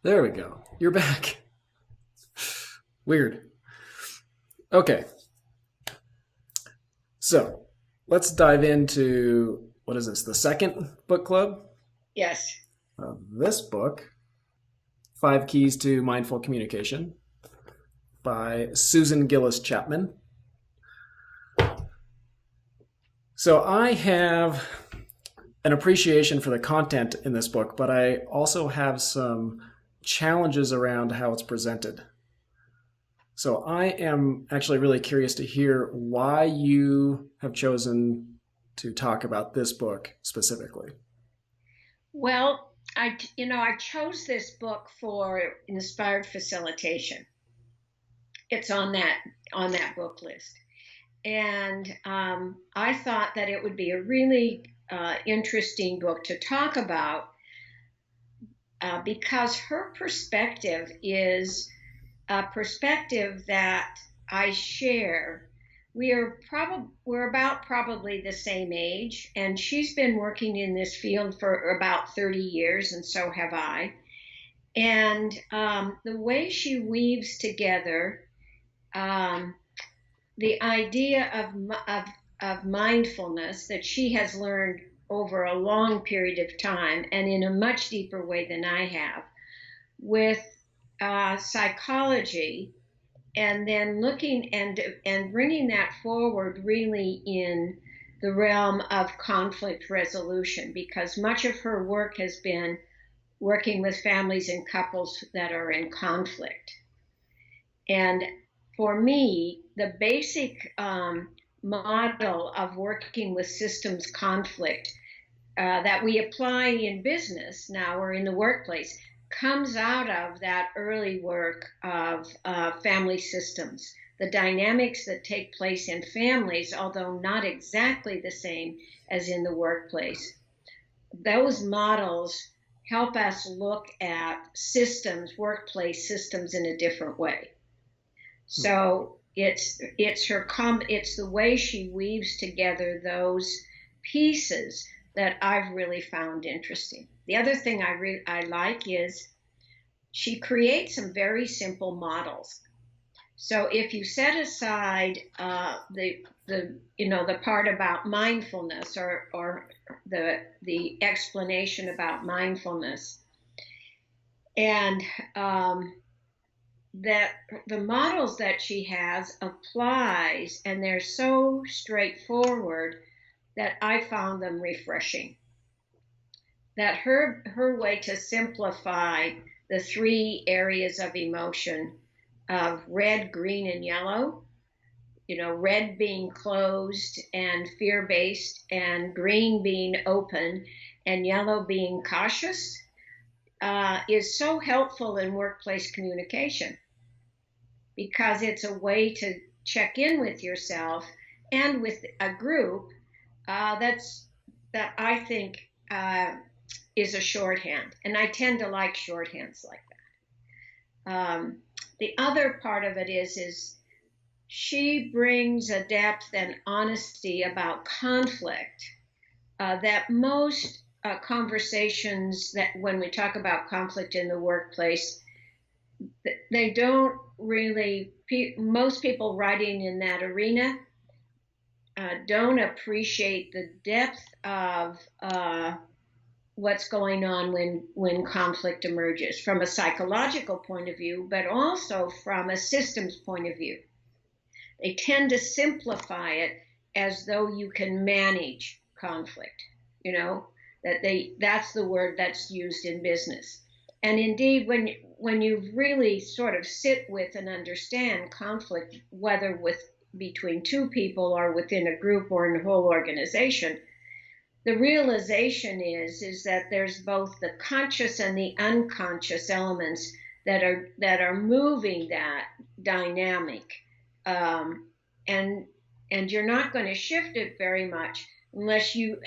There we go. You're back. Weird. Okay. So let's dive into what is this? The second book club Yes. of this book, Five Keys to Mindful Communication by Susan Gillis Chapman. So I have an appreciation for the content in this book, but I also have some challenges around how it's presented. So I am actually really curious to hear why you have chosen to talk about this book specifically. Well, I chose this book for inspired facilitation. It's on that book list, and I thought that it would be a really interesting book to talk about because her perspective is a perspective that I share. We're about probably the same age, and she's been working in this field for about 30 years, and so have I. And the way she weaves together um, the idea of mindfulness that she has learned over a long period of time and in a much deeper way than I have with psychology, and then looking and bringing that forward really in the realm of conflict resolution, because much of her work has been working with families and couples that are in conflict. And for me, the basic model of working with systems conflict that we apply in business now or in the workplace comes out of that early work of family systems. The dynamics that take place in families, although not exactly the same as in the workplace, those models help us look at systems, workplace systems in a different way. So it's the way she weaves together those pieces that I've really found interesting. The other thing I like is she creates some very simple models. So if you set aside the part about mindfulness, or the explanation about mindfulness, and that the models that she has applies, and they're so straightforward that I found them refreshing. That her way to simplify the three areas of emotion of red, green, and yellow, red being closed and fear-based, and green being open, and yellow being cautious, is so helpful in workplace communication because it's a way to check in with yourself and with a group that I think is a shorthand, and I tend to like shorthands like that. The other part of it is she brings a depth and honesty about conflict that most conversations that when we talk about conflict in the workplace, they don't really. Most people writing in that arena don't appreciate the depth of what's going on when conflict emerges from a psychological point of view, but also from a systems point of view. They tend to simplify it as though you can manage conflict, that's the word that's used in business. And indeed, when you really sort of sit with and understand conflict, whether between two people or within a group or in a whole organization, the realization is that there's both the conscious and the unconscious elements that are moving that dynamic, um, and you're not going to shift it very much unless you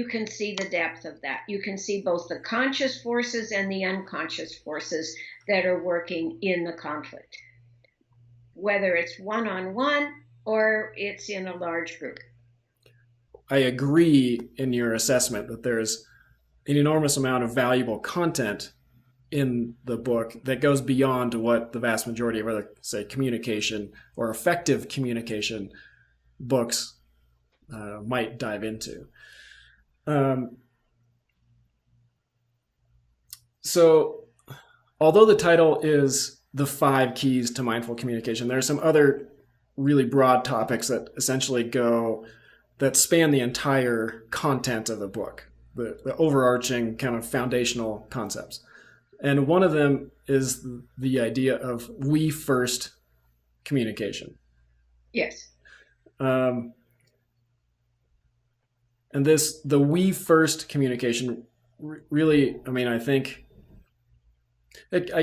can see the depth of that. You can see both the conscious forces and the unconscious forces that are working in the conflict, whether it's one-on-one or it's in a large group. I agree in your assessment that there's an enormous amount of valuable content in the book that goes beyond what the vast majority of other, say, communication or effective communication books might dive into. So, although the title is The 5 Keys to Mindful Communication, there are some other really broad topics that essentially that span the entire content of the book, the overarching kind of foundational concepts. And one of them is the idea of we first communication. Yes. And the we first communication really, I mean, I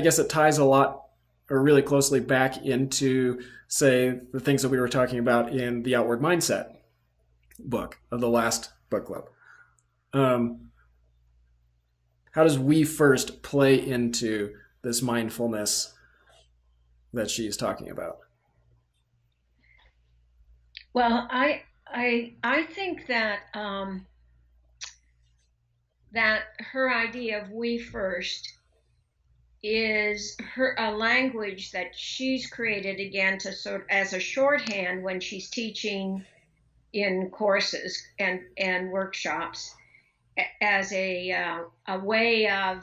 guess it ties a lot or really closely back into, say, the things that we were talking about in the Outward Mindset book of the last book club. How does we first play into this mindfulness that she's talking about? Well, I think that that her idea of we first is a language that she's created, again, to sort as a shorthand when she's teaching in courses and workshops, as a way of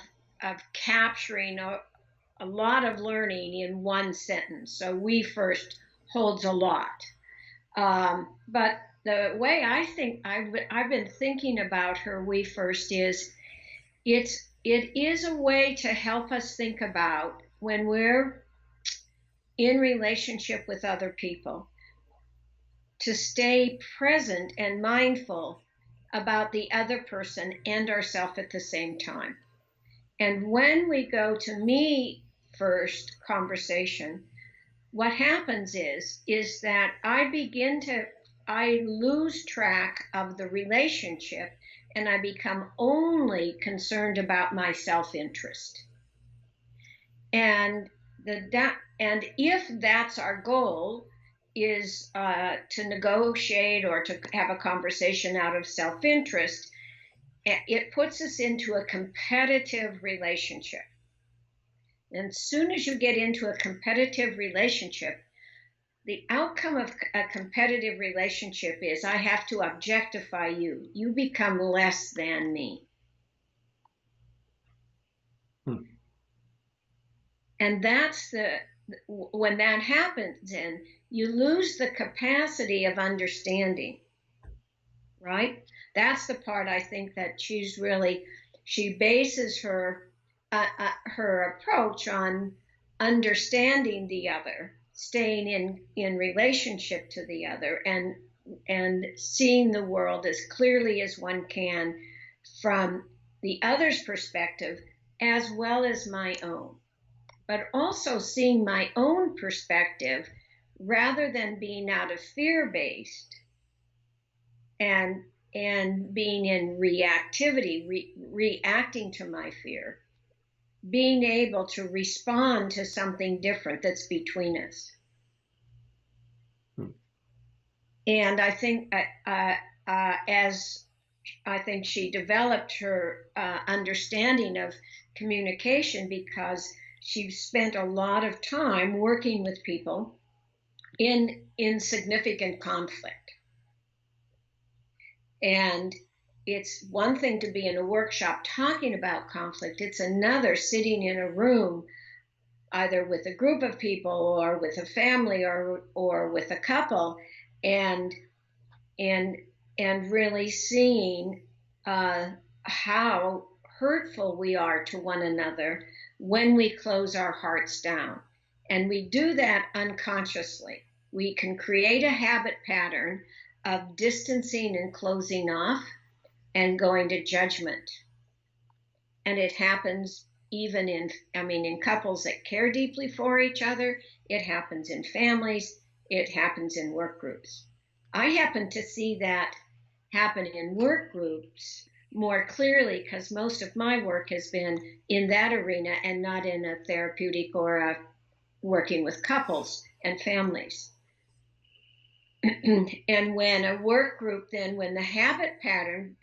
capturing a lot of learning in one sentence. So we first holds a lot. But the way I think I've been thinking about her we first is it is a way to help us think about when we're in relationship with other people, to stay present and mindful about the other person and ourselves at the same time. And when we go to me first conversation, what happens is that I lose track of the relationship, and I become only concerned about my self-interest. And if that's our goal, is to negotiate or to have a conversation out of self-interest, it puts us into a competitive relationship. And as soon as you get into a competitive relationship, the outcome of a competitive relationship is I have to objectify you. You become less than me. And when that happens, then you lose the capacity of understanding, right? That's the part I think that she bases her approach on understanding the other, staying in relationship to the other, and seeing the world as clearly as one can from the other's perspective as well as my own, but also seeing my own perspective rather than being out of fear-based and being in reactivity, reacting to my fear, being able to respond to something different that's between us. And I think as I think she developed her understanding of communication, because she spent a lot of time working with people in significant conflict. And it's one thing to be in a workshop talking about conflict. It's another sitting in a room, either with a group of people or with a family or with a couple, and really seeing how hurtful we are to one another when we close our hearts down. And we do that unconsciously. We can create a habit pattern of distancing and closing off and going to judgment. And it happens even in couples that care deeply for each other. It happens in families. It happens in work groups. I happen to see that happen in work groups more clearly because most of my work has been in that arena and not in a therapeutic or a working with couples and families. And when a work group, then when the habit pattern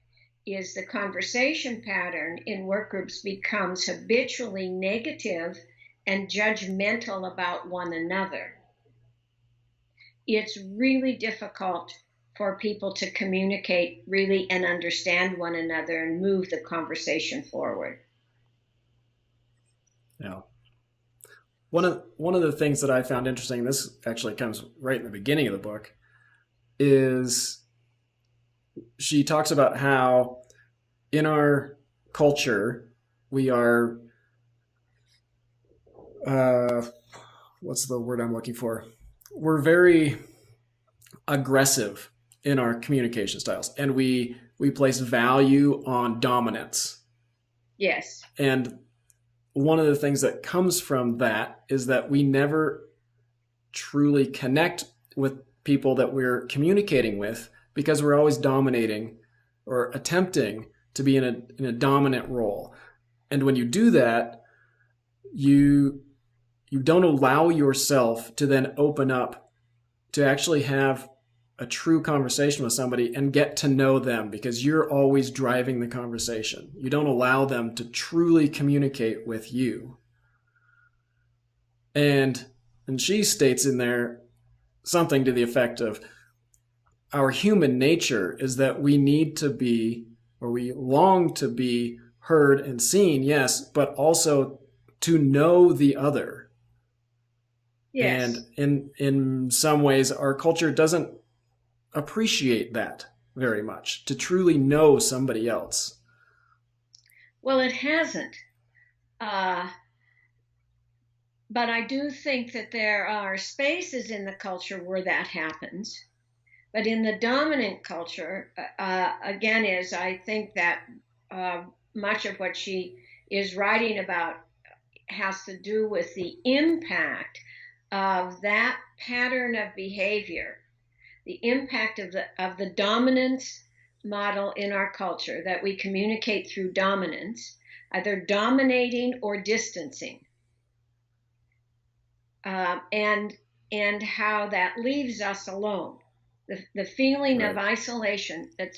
is the conversation pattern in work groups becomes habitually negative and judgmental about one another. It's really difficult for people to communicate really and understand one another and move the conversation forward. Yeah. One of the things that I found interesting, this actually comes right in the beginning of the book, is she talks about how in our culture we are what's the word I'm looking for? We're very aggressive in our communication styles, and we place value on dominance. Yes. And one of the things that comes from that is that we never truly connect with people that we're communicating with because we're always dominating or attempting to be in a dominant role. And when you do that, you don't allow yourself to then open up to actually have a true conversation with somebody and get to know them, because you're always driving the conversation. You don't allow them to truly communicate with you. And she states in there something to the effect of, our human nature is that we need to be, or we long to be heard and seen, yes, but also to know the other. Yes. And in some ways, our culture doesn't appreciate that very much, to truly know somebody else. Well, it hasn't. But I do think that there are spaces in the culture where that happens. But in the dominant culture, again, I think that much of what she is writing about has to do with the impact of that pattern of behavior, the impact of the dominance model in our culture, that we communicate through dominance, either dominating or distancing, and how that leaves us alone. The feeling Right. of isolation that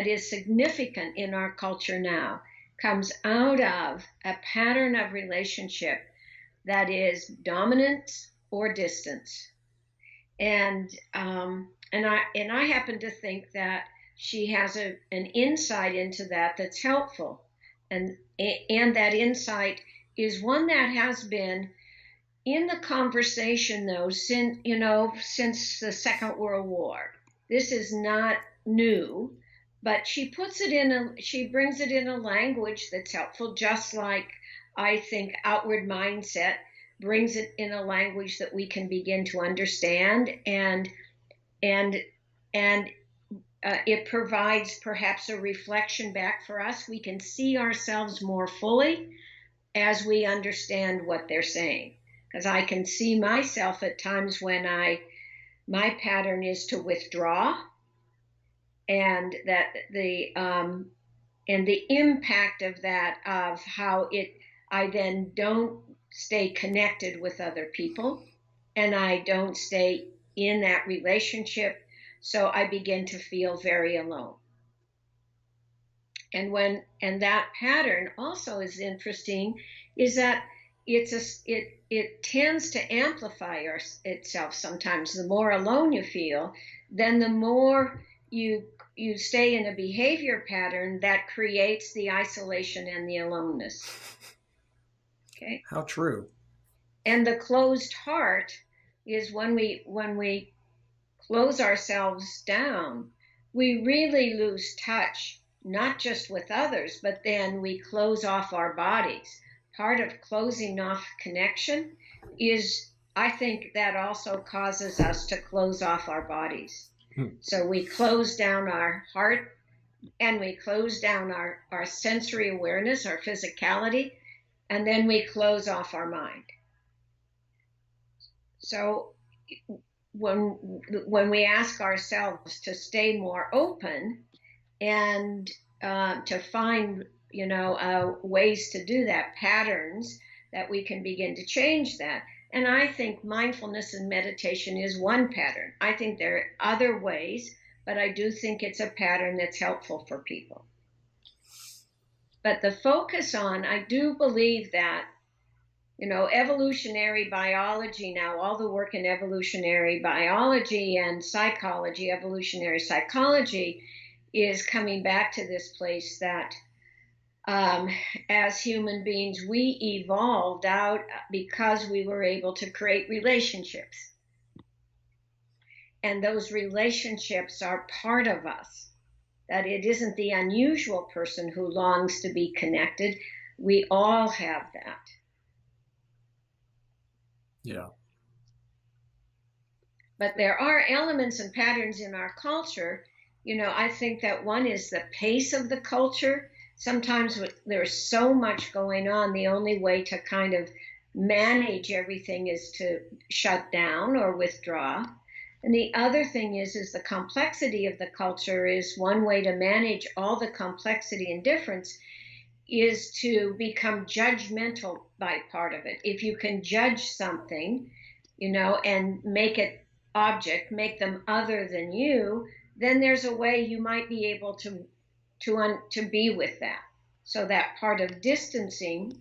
is significant in our culture now comes out of a pattern of relationship that is dominance or distance. And I happen to think that she has an insight into that that's helpful, and that insight is one that has been in the conversation, though, since the Second World War. This is not new, but she brings it in a language that's helpful, just like I think outward mindset brings it in a language that we can begin to understand, and it provides perhaps a reflection back for us. We can see ourselves more fully as we understand what they're saying. Because I can see myself at times when my pattern is to withdraw, and that the impact of that, of how I then don't stay connected with other people, and I don't stay in that relationship, so I begin to feel very alone. And that pattern also is interesting, is that it tends to amplify itself sometimes. The more alone you feel, then the more you stay in a behavior pattern that creates the isolation and the aloneness. Okay. How true. And the closed heart is when we close ourselves down, we really lose touch, not just with others, but then we close off our bodies. Part of closing off connection is, I think, that also causes us to close off our bodies. So we close down our heart, and we close down our sensory awareness, our physicality, and then we close off our mind. So when we ask ourselves to stay more open and to find ways to do that, patterns that we can begin to change that. And I think mindfulness and meditation is one pattern. I think there are other ways, but I do think it's a pattern that's helpful for people. But the focus on, I do believe that, evolutionary biology now, all the work in evolutionary biology and psychology, evolutionary psychology, is coming back to this place that as human beings, we evolved out because we were able to create relationships. And those relationships are part of us. That it isn't the unusual person who longs to be connected. We all have that. Yeah. But there are elements and patterns in our culture. I think that one is the pace of the culture. Sometimes there's so much going on, the only way to kind of manage everything is to shut down or withdraw. And the other thing is the complexity of the culture is one way to manage all the complexity and difference is to become judgmental by part of it. If you can judge something, and make it object, make them other than you, then there's a way you might be able to be with that. So that part of distancing,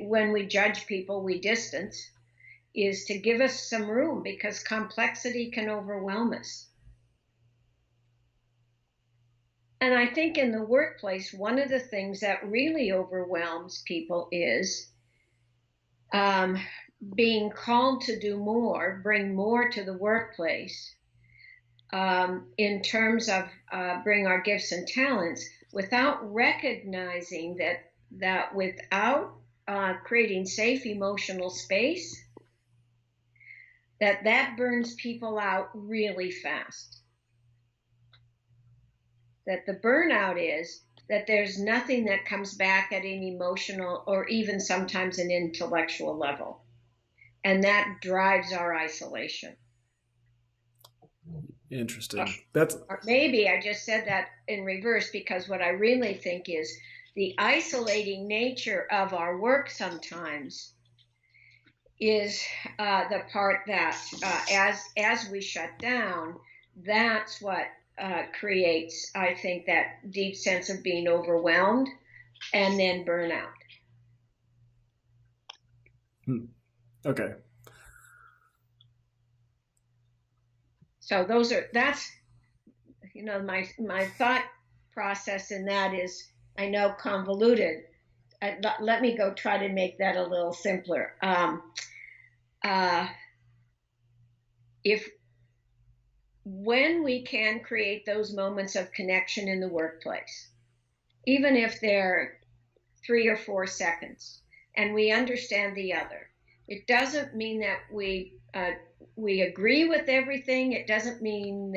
when we judge people, we distance, is to give us some room because complexity can overwhelm us. And I think in the workplace, one of the things that really overwhelms people is being called to do more, bring more to the workplace in terms of bring our gifts and talents without recognizing that without creating safe emotional space, that burns people out really fast. That the burnout is that there's nothing that comes back at an emotional or even sometimes an intellectual level. And that drives our isolation. Interesting. Or maybe I just said that in reverse, because what I really think is the isolating nature of our work sometimes is the part that as we shut down, that's what creates, I think, that deep sense of being overwhelmed and then burnout. Okay. So that's my thought process in that is, I know, convoluted. Let me go try to make that a little simpler. When we can create those moments of connection in the workplace, even if they're 3 or 4 seconds, and we understand the other, it doesn't mean that we agree with everything. It doesn't mean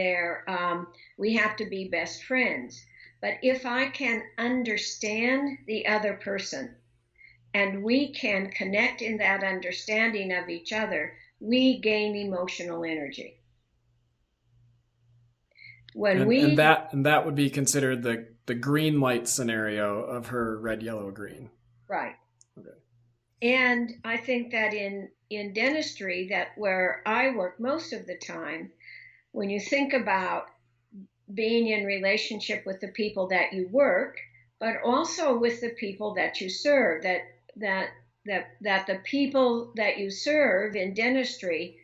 we have to be best friends. But if I can understand the other person and we can connect in that understanding of each other, we gain emotional energy. And that would be considered the green light scenario of her red, yellow, green. Right. Okay. And I think that in dentistry, that where I work most of the time, when you think about being in relationship with the people that you work, but also with the people that you serve, that the people that you serve in dentistry,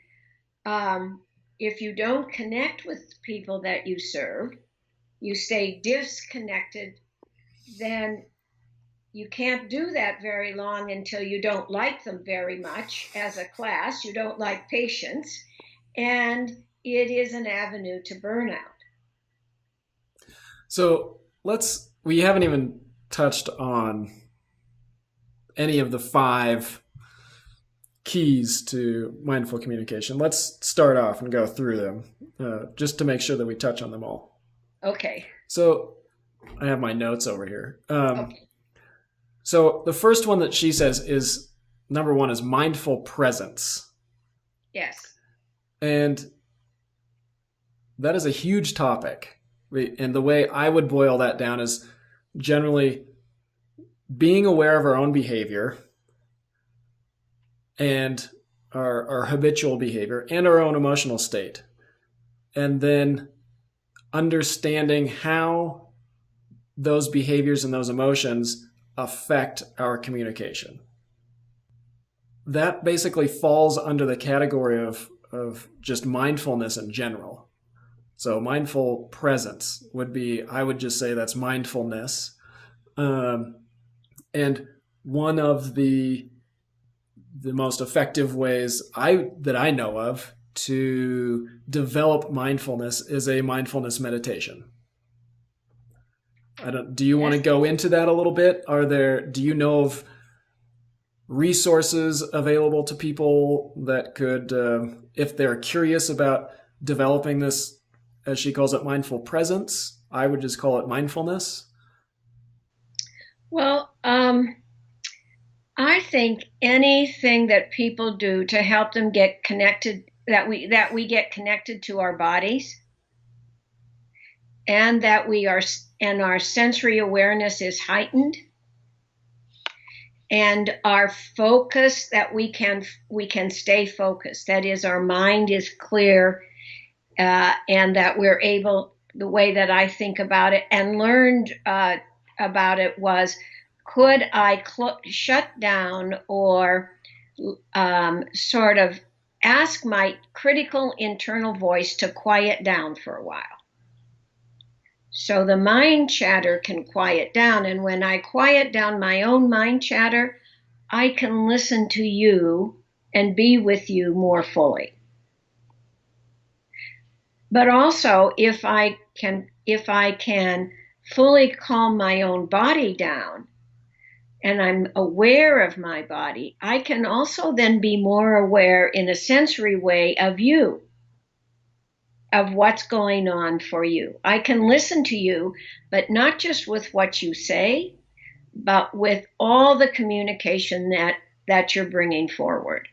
if you don't connect with the people that you serve, you stay disconnected, then you can't do that very long until you don't like them very much as a class. You don't like patients, and it is an avenue to burnout. So we haven't even touched on any of the 5 keys to mindful communication. Let's start off and go through them just to make sure that we touch on them all. Okay. So I have my notes over here. Okay. So the first one that she says is, number 1 is mindful presence. Yes. And that is a huge topic. And the way I would boil that down is generally being aware of our own behavior and our habitual behavior and our own emotional state. And then understanding how those behaviors and those emotions affect our communication. That basically falls under the category of just mindfulness in general. So mindful presence would be, I would just say that's mindfulness. And one of the most effective ways that I know of to develop mindfulness is a mindfulness meditation. Do you want to go into that a little bit? Do you know of resources available to people that could, if they're curious about developing this, as she calls it, mindful presence? I would just call it mindfulness. Well, I think anything that people do to help them get connected, that we get connected to our bodies, and that our sensory awareness is heightened, and our focus, that we can stay focused. That is, our mind is clear, and that we're able, the way that I think about it and learned about it was, could I shut down or sort of ask my critical internal voice to quiet down for a while? So the mind chatter can quiet down. And when I quiet down my own mind chatter, I can listen to you and be with you more fully. But also, if I can fully calm my own body down, and I'm aware of my body, I can also then be more aware in a sensory way of you, of what's going on for you. I can listen to you, but not just with what you say, but with all the communication that you're bringing forward.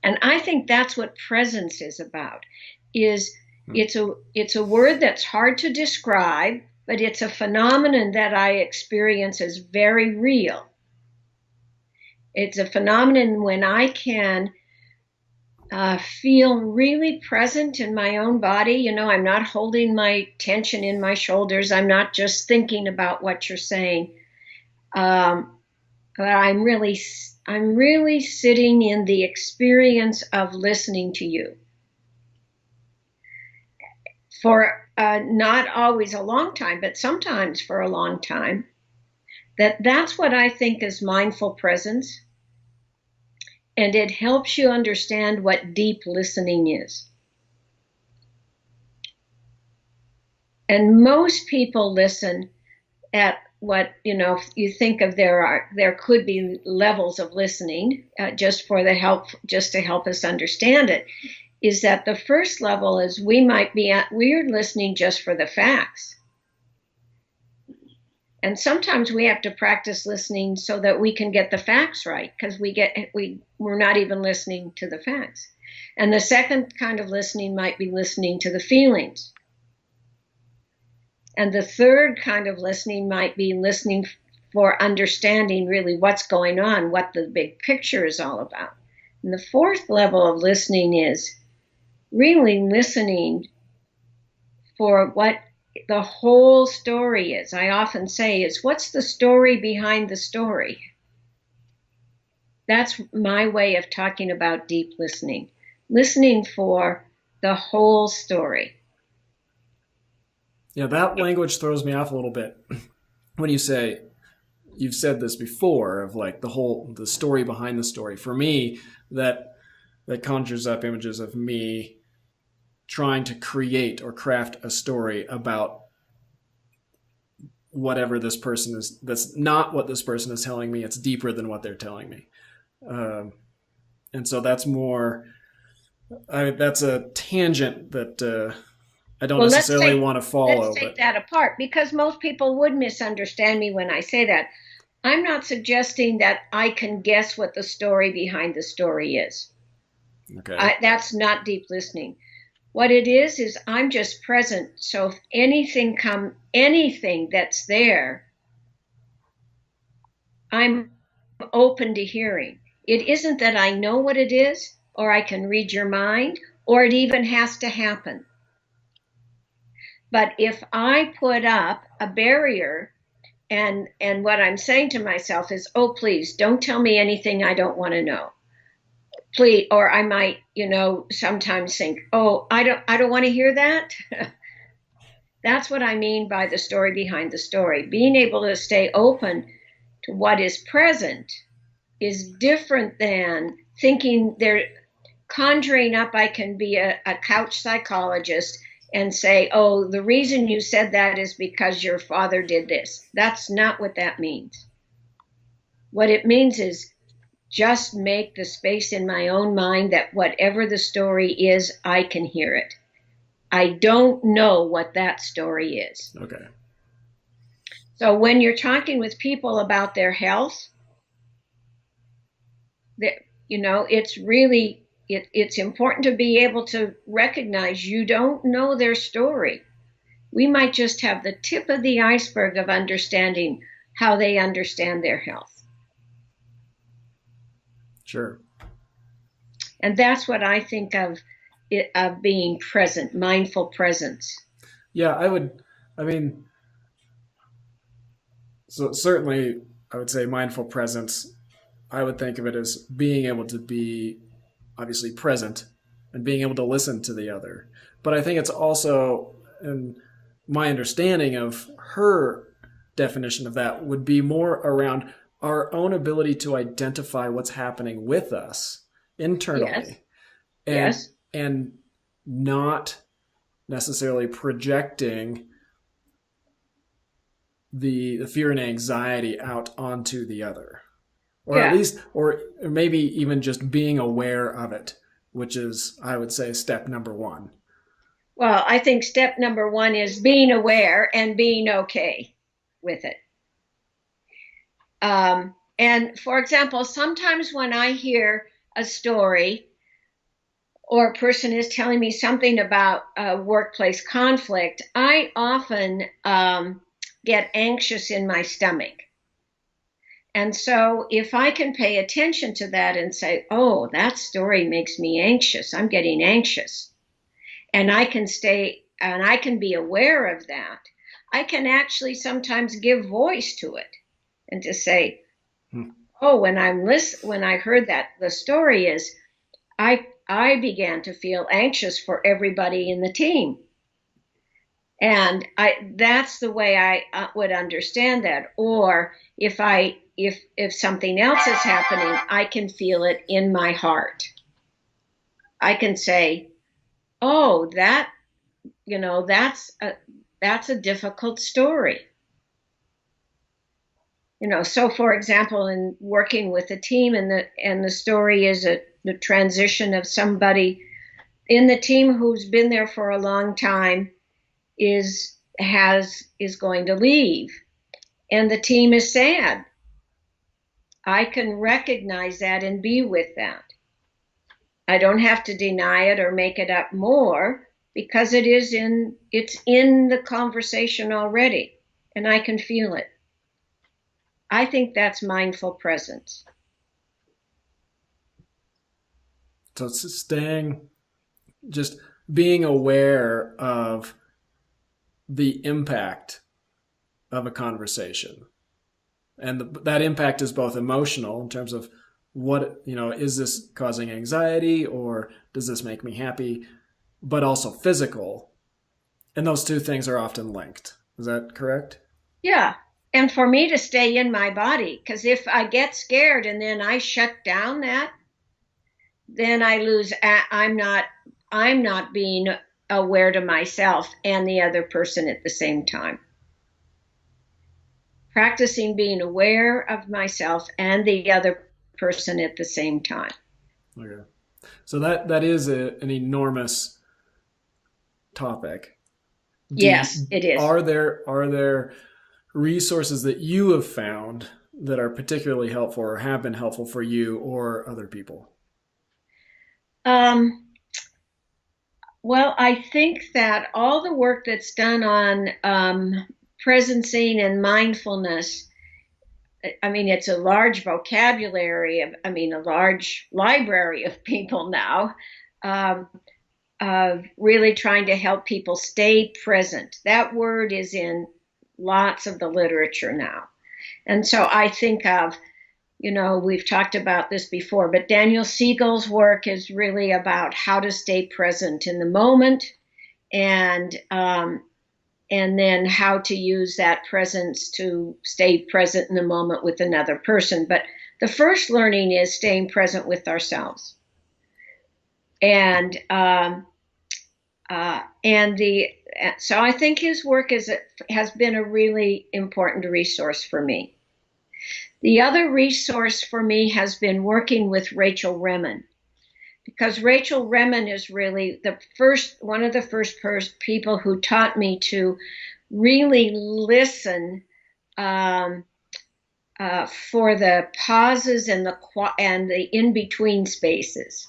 And I think that's what presence is about. It's a word that's hard to describe, but it's a phenomenon that I experience as very real. It's a phenomenon when I can feel really present in my own body. You know, I'm not holding my tension in my shoulders. I'm not just thinking about what you're saying. But I'm really sitting in the experience of listening to you. For not always a long time, but sometimes for a long time. That's what I think is mindful presence. And it helps you understand what deep listening is. And most people listen at what, if you think of there could be levels of listening, just to help us understand it, is that the first level is we're listening just for the facts. And sometimes we have to practice listening so that we can get the facts right, because we're not even listening to the facts. And the second kind of listening might be listening to the feelings. And the third kind of listening might be listening for understanding really what's going on, what the big picture is all about. And the fourth level of listening is really listening for what the whole story is. I often say what's the story behind the story? That's my way of talking about deep listening. Listening for the whole story. Yeah, that language throws me off a little bit. When you say, you've said this before, of like the story behind the story. For me, that conjures up images of me trying to create or craft a story about whatever this person is. That's not what this person is telling me. It's deeper than what they're telling me. And so that's that's a tangent that I don't necessarily want to follow. Let's take that apart, because most people would misunderstand me when I say that. I'm not suggesting that I can guess what the story behind the story is. Okay. That's not deep listening. What it is I'm just present. So if anything that's there, I'm open to hearing. It isn't that I know what it is, or I can read your mind, or it even has to happen. But if I put up a barrier and what I'm saying to myself is, oh, please don't tell me anything I don't want to know. Please, or I might, sometimes think, oh, I don't want to hear that. That's what I mean by the story behind the story. Being able to stay open to what is present is different than thinking they're conjuring up. I can be a couch psychologist and say, oh, the reason you said that is because your father did this. That's not what that means. What it means is just make the space in my own mind that whatever the story is, I can hear it. I don't know what that story is. Okay. So when you're talking with people about their health, it's really, it's important to be able to recognize you don't know their story. We might just have the tip of the iceberg of understanding how they understand their health. Sure. And that's what I think of being present, mindful presence. Yeah, so certainly I would say mindful presence, I would think of it as being able to be obviously present and being able to listen to the other. But I think it's also, and my understanding of her definition of that would be more around our own ability to identify what's happening with us internally. Yes. And not necessarily projecting the fear and anxiety out onto the other. Or at least, or maybe even just being aware of it, which is, I would say, step number one. Well, I think step number one is being aware and being okay with it. And for example, sometimes when I hear a story or a person is telling me something about workplace conflict, I often get anxious in my stomach. And so if I can pay attention to that and say, oh, that story makes me anxious, I'm getting anxious, and I can be aware of that, I can actually sometimes give voice to it and to say, oh, when I heard that, the story is, I began to feel anxious for everybody in the team. And that's the way I would understand that. Or if something else is happening, I can feel it in my heart. I can say, oh, that's a difficult story. So for example, in working with a team and the story is the transition of somebody in the team who's been there for a long time is going to leave, and the team is sad. I can recognize that and be with that. I don't have to deny it or make it up more because it's in the conversation already, and I can feel it. I think that's mindful presence. So it's just being aware of the impact of a conversation. And that impact is both emotional in terms of what, is this causing anxiety or does this make me happy, but also physical. And those two things are often linked. Is that correct? Yeah. And for me to stay in my body, because if I get scared and then I shut down then I lose. I'm not being aware to myself and the other person at the same time. Practicing being aware of myself and the other person at the same time. Okay. So that is an enormous topic. Yes, it is. Are there resources that you have found that are particularly helpful or have been helpful for you or other people? Well, I think that all the work that's done on presencing and mindfulness, it's a large vocabulary a large library of people now. of really trying to help people stay present. That word is in lots of the literature now. And so I think of, we've talked about this before, but Daniel Siegel's work is really about how to stay present in the moment, and then how to use that presence to stay present in the moment with another person. But the first learning is staying present with ourselves. And so I think his work has been a really important resource for me. The other resource for me has been working with Rachel Remen, because Rachel Remen is really one of the first people who taught me to really listen for the pauses and the in-between spaces.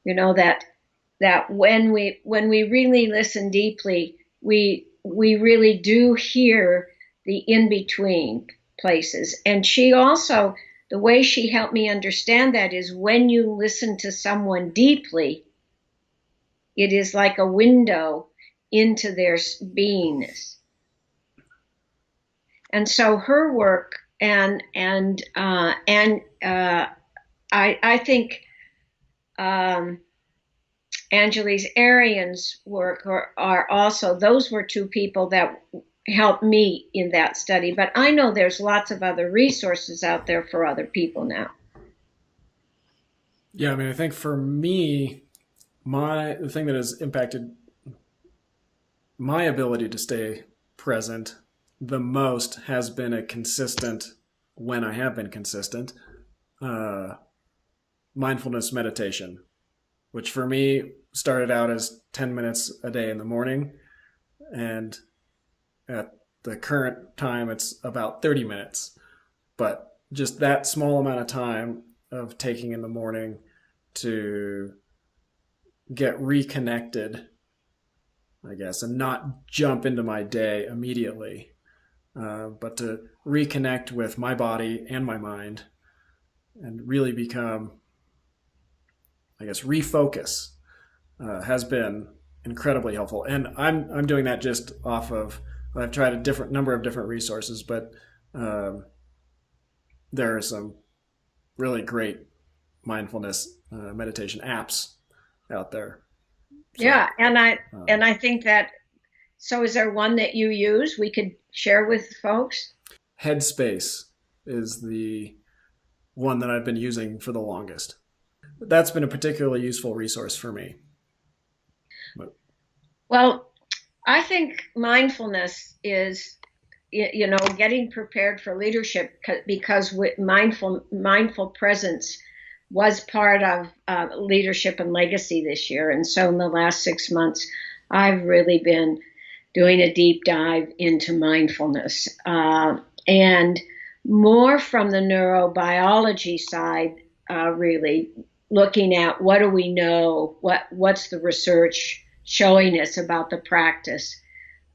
That when we really listen deeply, we really do hear the in-between places. And she also, the way she helped me understand that is, when you listen to someone deeply, it is like a window into their beingness. And so her work I think Angeles Arian's work are also, those were two people that helped me in that study. But I know there's lots of other resources out there for other people now. Yeah, I mean, I think for me, the thing that has impacted my ability to stay present the most has been a consistent, when I have been consistent, mindfulness meditation, which for me started out as 10 minutes a day in the morning. And at the current time, it's about 30 minutes. But just that small amount of time of taking in the morning to get reconnected, I guess, and not jump into my day immediately, but to reconnect with my body and my mind and really become, I guess, refocus, has been incredibly helpful. And I'm doing that just off of, I've tried a number of different resources, but there are some really great mindfulness meditation apps out there. So, yeah, and I think that, so is there one that you use we could share with folks? Headspace is the one that I've been using for the longest. That's been a particularly useful resource for me. Well, I think mindfulness is, getting prepared for leadership, because mindful presence was part of leadership and legacy this year. And so in the last 6 months, I've really been doing a deep dive into mindfulness, and more from the neurobiology side, really looking at what do we know, what's the research showing us about the practice,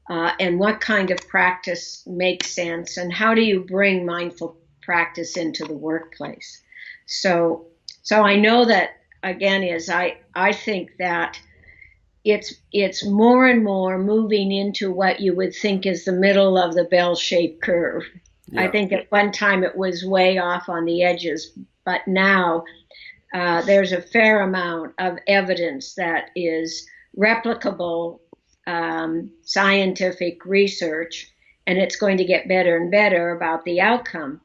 and what kind of practice makes sense, and how do you bring mindful practice into the workplace. So I know that, again, I think that it's more and more moving into what you would think is the middle of the bell-shaped curve. Yeah. I think at one time it was way off on the edges, but now there's a fair amount of evidence that is replicable scientific research, and it's going to get better and better about the outcome.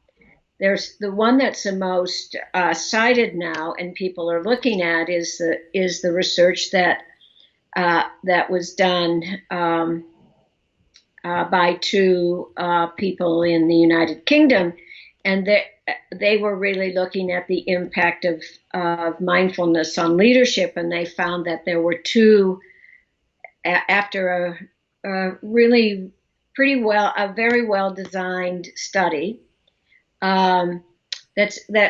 There's the one that's the most cited now, and people are looking at is the research that was done by two people in the United Kingdom, and they were really looking at the impact of mindfulness on leadership, and they found that there were two, after a really very well designed study that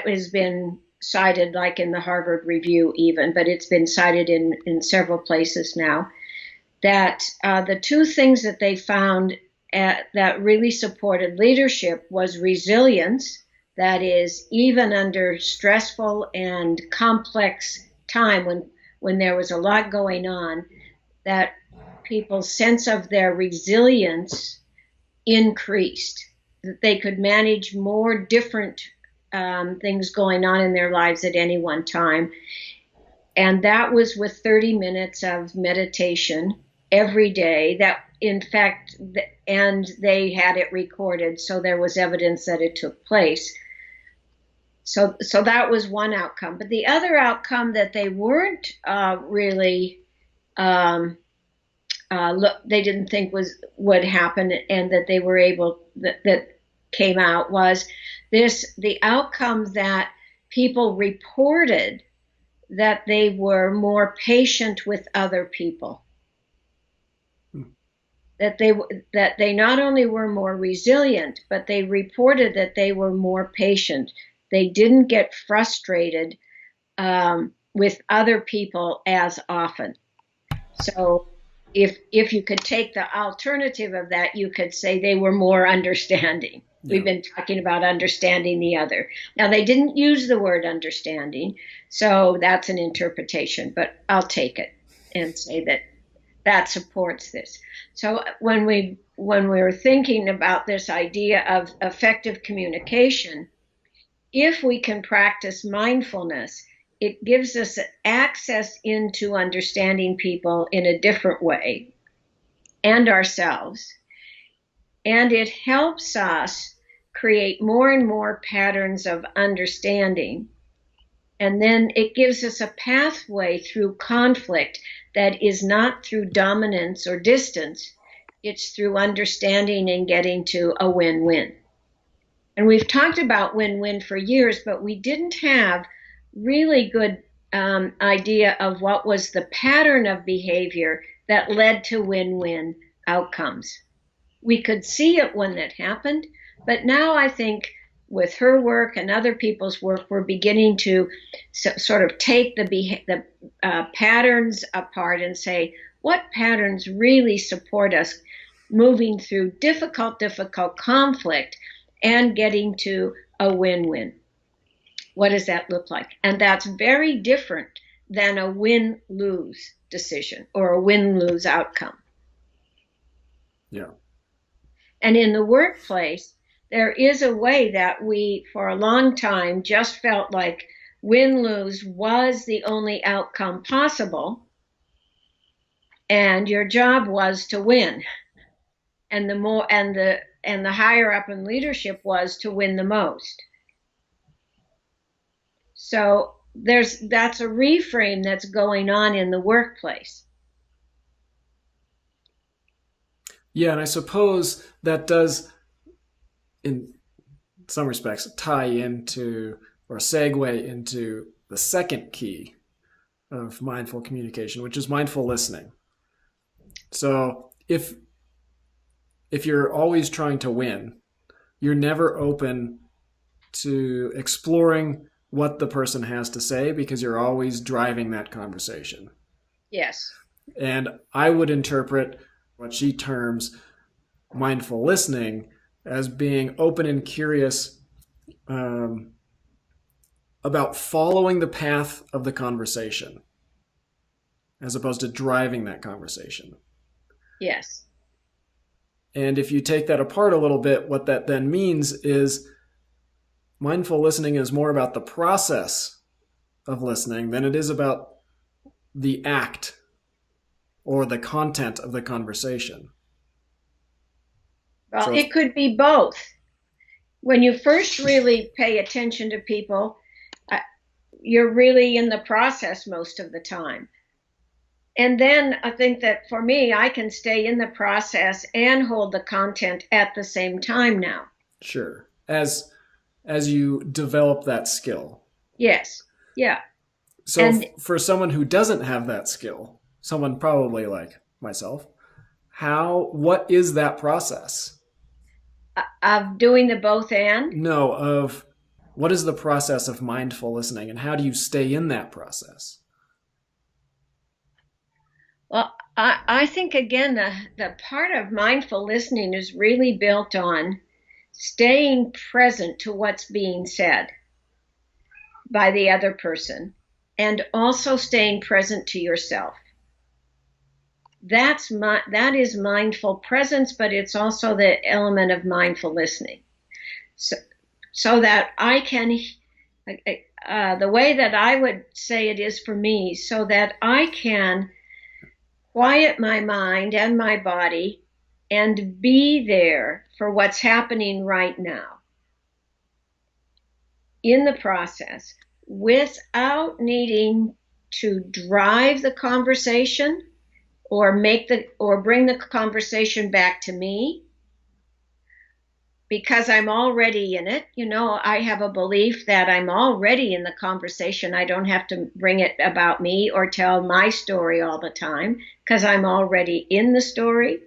has been cited, like in the Harvard Review even, but it's been cited in several places now, that the two things that they found that really supported leadership was resilience. That is, even under stressful and complex time, when there was a lot going on, that people's sense of their resilience increased, that they could manage more different things going on in their lives at any one time. And that was with 30 minutes of meditation every day. That, in fact, and they had it recorded, so there was evidence that it took place. So that was one outcome. But the other outcome that they weren't really, they didn't think would happen, and that they were able, that came out, was the outcome that people reported that they were more patient with other people. That they not only were more resilient, but they reported that they were more patient. They didn't get frustrated with other people as often. So if you could take the alternative of that, you could say they were more understanding. Yeah. We've been talking about understanding the other. Now, they didn't use the word understanding, so that's an interpretation, but I'll take it and say that supports this. So when we were thinking about this idea of effective communication, if we can practice mindfulness, it gives us access into understanding people in a different way and ourselves. And it helps us create more and more patterns of understanding. And then it gives us a pathway through conflict that is not through dominance or distance. It's through understanding and getting to a win-win. And we've talked about win-win for years, but we didn't have really good idea of what was the pattern of behavior that led to win-win outcomes. We could see it when that happened, but now I think with her work and other people's work, we're beginning to sort of take the patterns apart and say, what patterns really support us moving through difficult conflict and getting to a win-win? What does that look like? And that's very different than a win-lose decision or a win-lose outcome. Yeah. And in the workplace, there is a way that we, for a long time, just felt like win-lose was the only outcome possible, and your job was to win. And the higher up in leadership was to win the most. So that's a reframe that's going on in the workplace. Yeah, and I suppose that does, in some respects, tie into or segue into the second key of mindful communication, which is mindful listening. So if you're always trying to win, you're never open to exploring what the person has to say because you're always driving that conversation. Yes. And I would interpret what she terms mindful listening as being open and curious about following the path of the conversation as opposed to driving that conversation. Yes. And if you take that apart a little bit, what that then means is mindful listening is more about the process of listening than it is about the act or the content of the conversation. Well, it could be both. When you first really pay attention to people, you're really in the process most of the time. And then I think that for me, I can stay in the process and hold the content at the same time now. Sure. As you develop that skill. Yes. Yeah. So for someone who doesn't have that skill, someone probably like myself, what is that process? Of doing the both and? No, of what is the process of mindful listening and how do you stay in that process? Well, I think, again, the part of mindful listening is really built on staying present to what's being said by the other person and also staying present to yourself. That is mindful presence, but it's also the element of mindful listening. So that I can, the way that I would say it is for me, so that I can quiet my mind and my body and be there for what's happening right now in the process without needing to drive the conversation or bring the conversation back to me, because I'm already in it. I have a belief that I'm already in the conversation. I don't have to bring it about me or tell my story all the time, because I'm already in the story.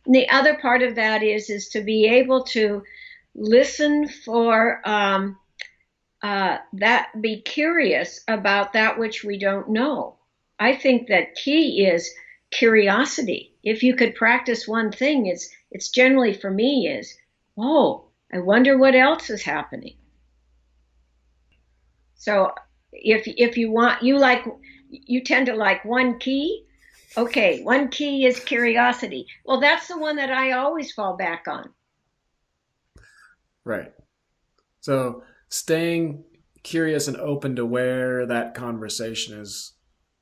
And the other part of that is to be able to listen for be curious about that which we don't know. I think that key is curiosity. If you could practice one thing, it's generally for me is, oh, I wonder what else is happening. So if you want, you tend to like one key. Okay, one key is curiosity. Well, that's the one that I always fall back on. Right. So staying curious and open to where that conversation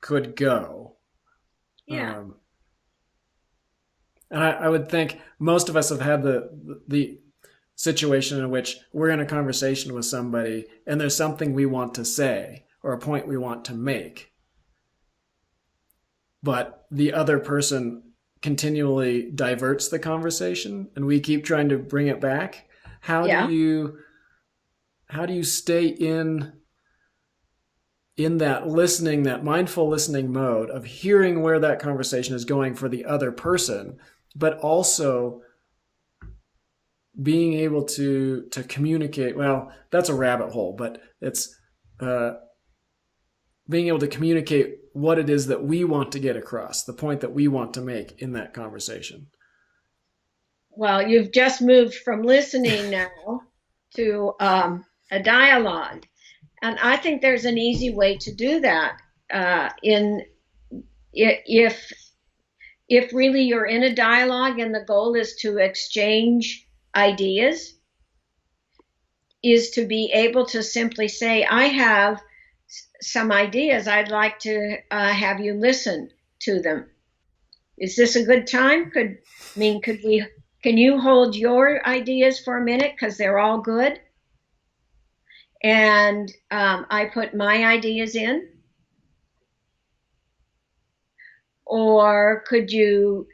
could go. Yeah. And I would think most of us have had the situation in which we're in a conversation with somebody and there's something we want to say or a point we want to make, but the other person continually diverts the conversation and we keep trying to bring it back. How do you stay in that listening, that mindful listening mode of hearing where that conversation is going for the other person, but also being able to communicate? Well, that's a rabbit hole, but it's being able to communicate what it is that we want to get across, the point that we want to make in that conversation. Well, you've just moved from listening now to a dialogue. And I think there's an easy way to do that. If really you're in a dialogue and the goal is to exchange ideas, is to be able to simply say, I have some ideas. I'd like to have you listen to them. Is this a good time? Can you hold your ideas for a minute? Because they're all good. And I put my ideas in. Or could you,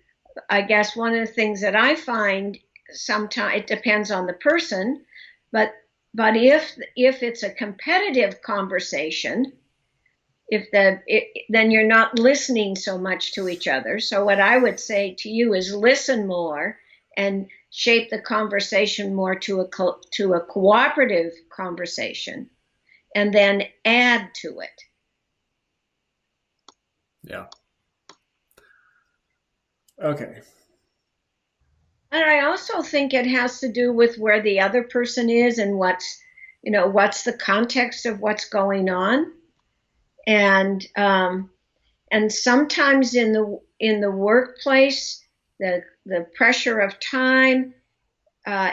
I guess one of the things that I find sometimes, it depends on the person, but if it's a competitive conversation, then you're not listening so much to each other. So what I would say to you is listen more and shape the conversation more to a cooperative conversation, and then add to it. Yeah. Okay. And I also think it has to do with where the other person is and what's the context of what's going on. And sometimes in the workplace, the pressure of time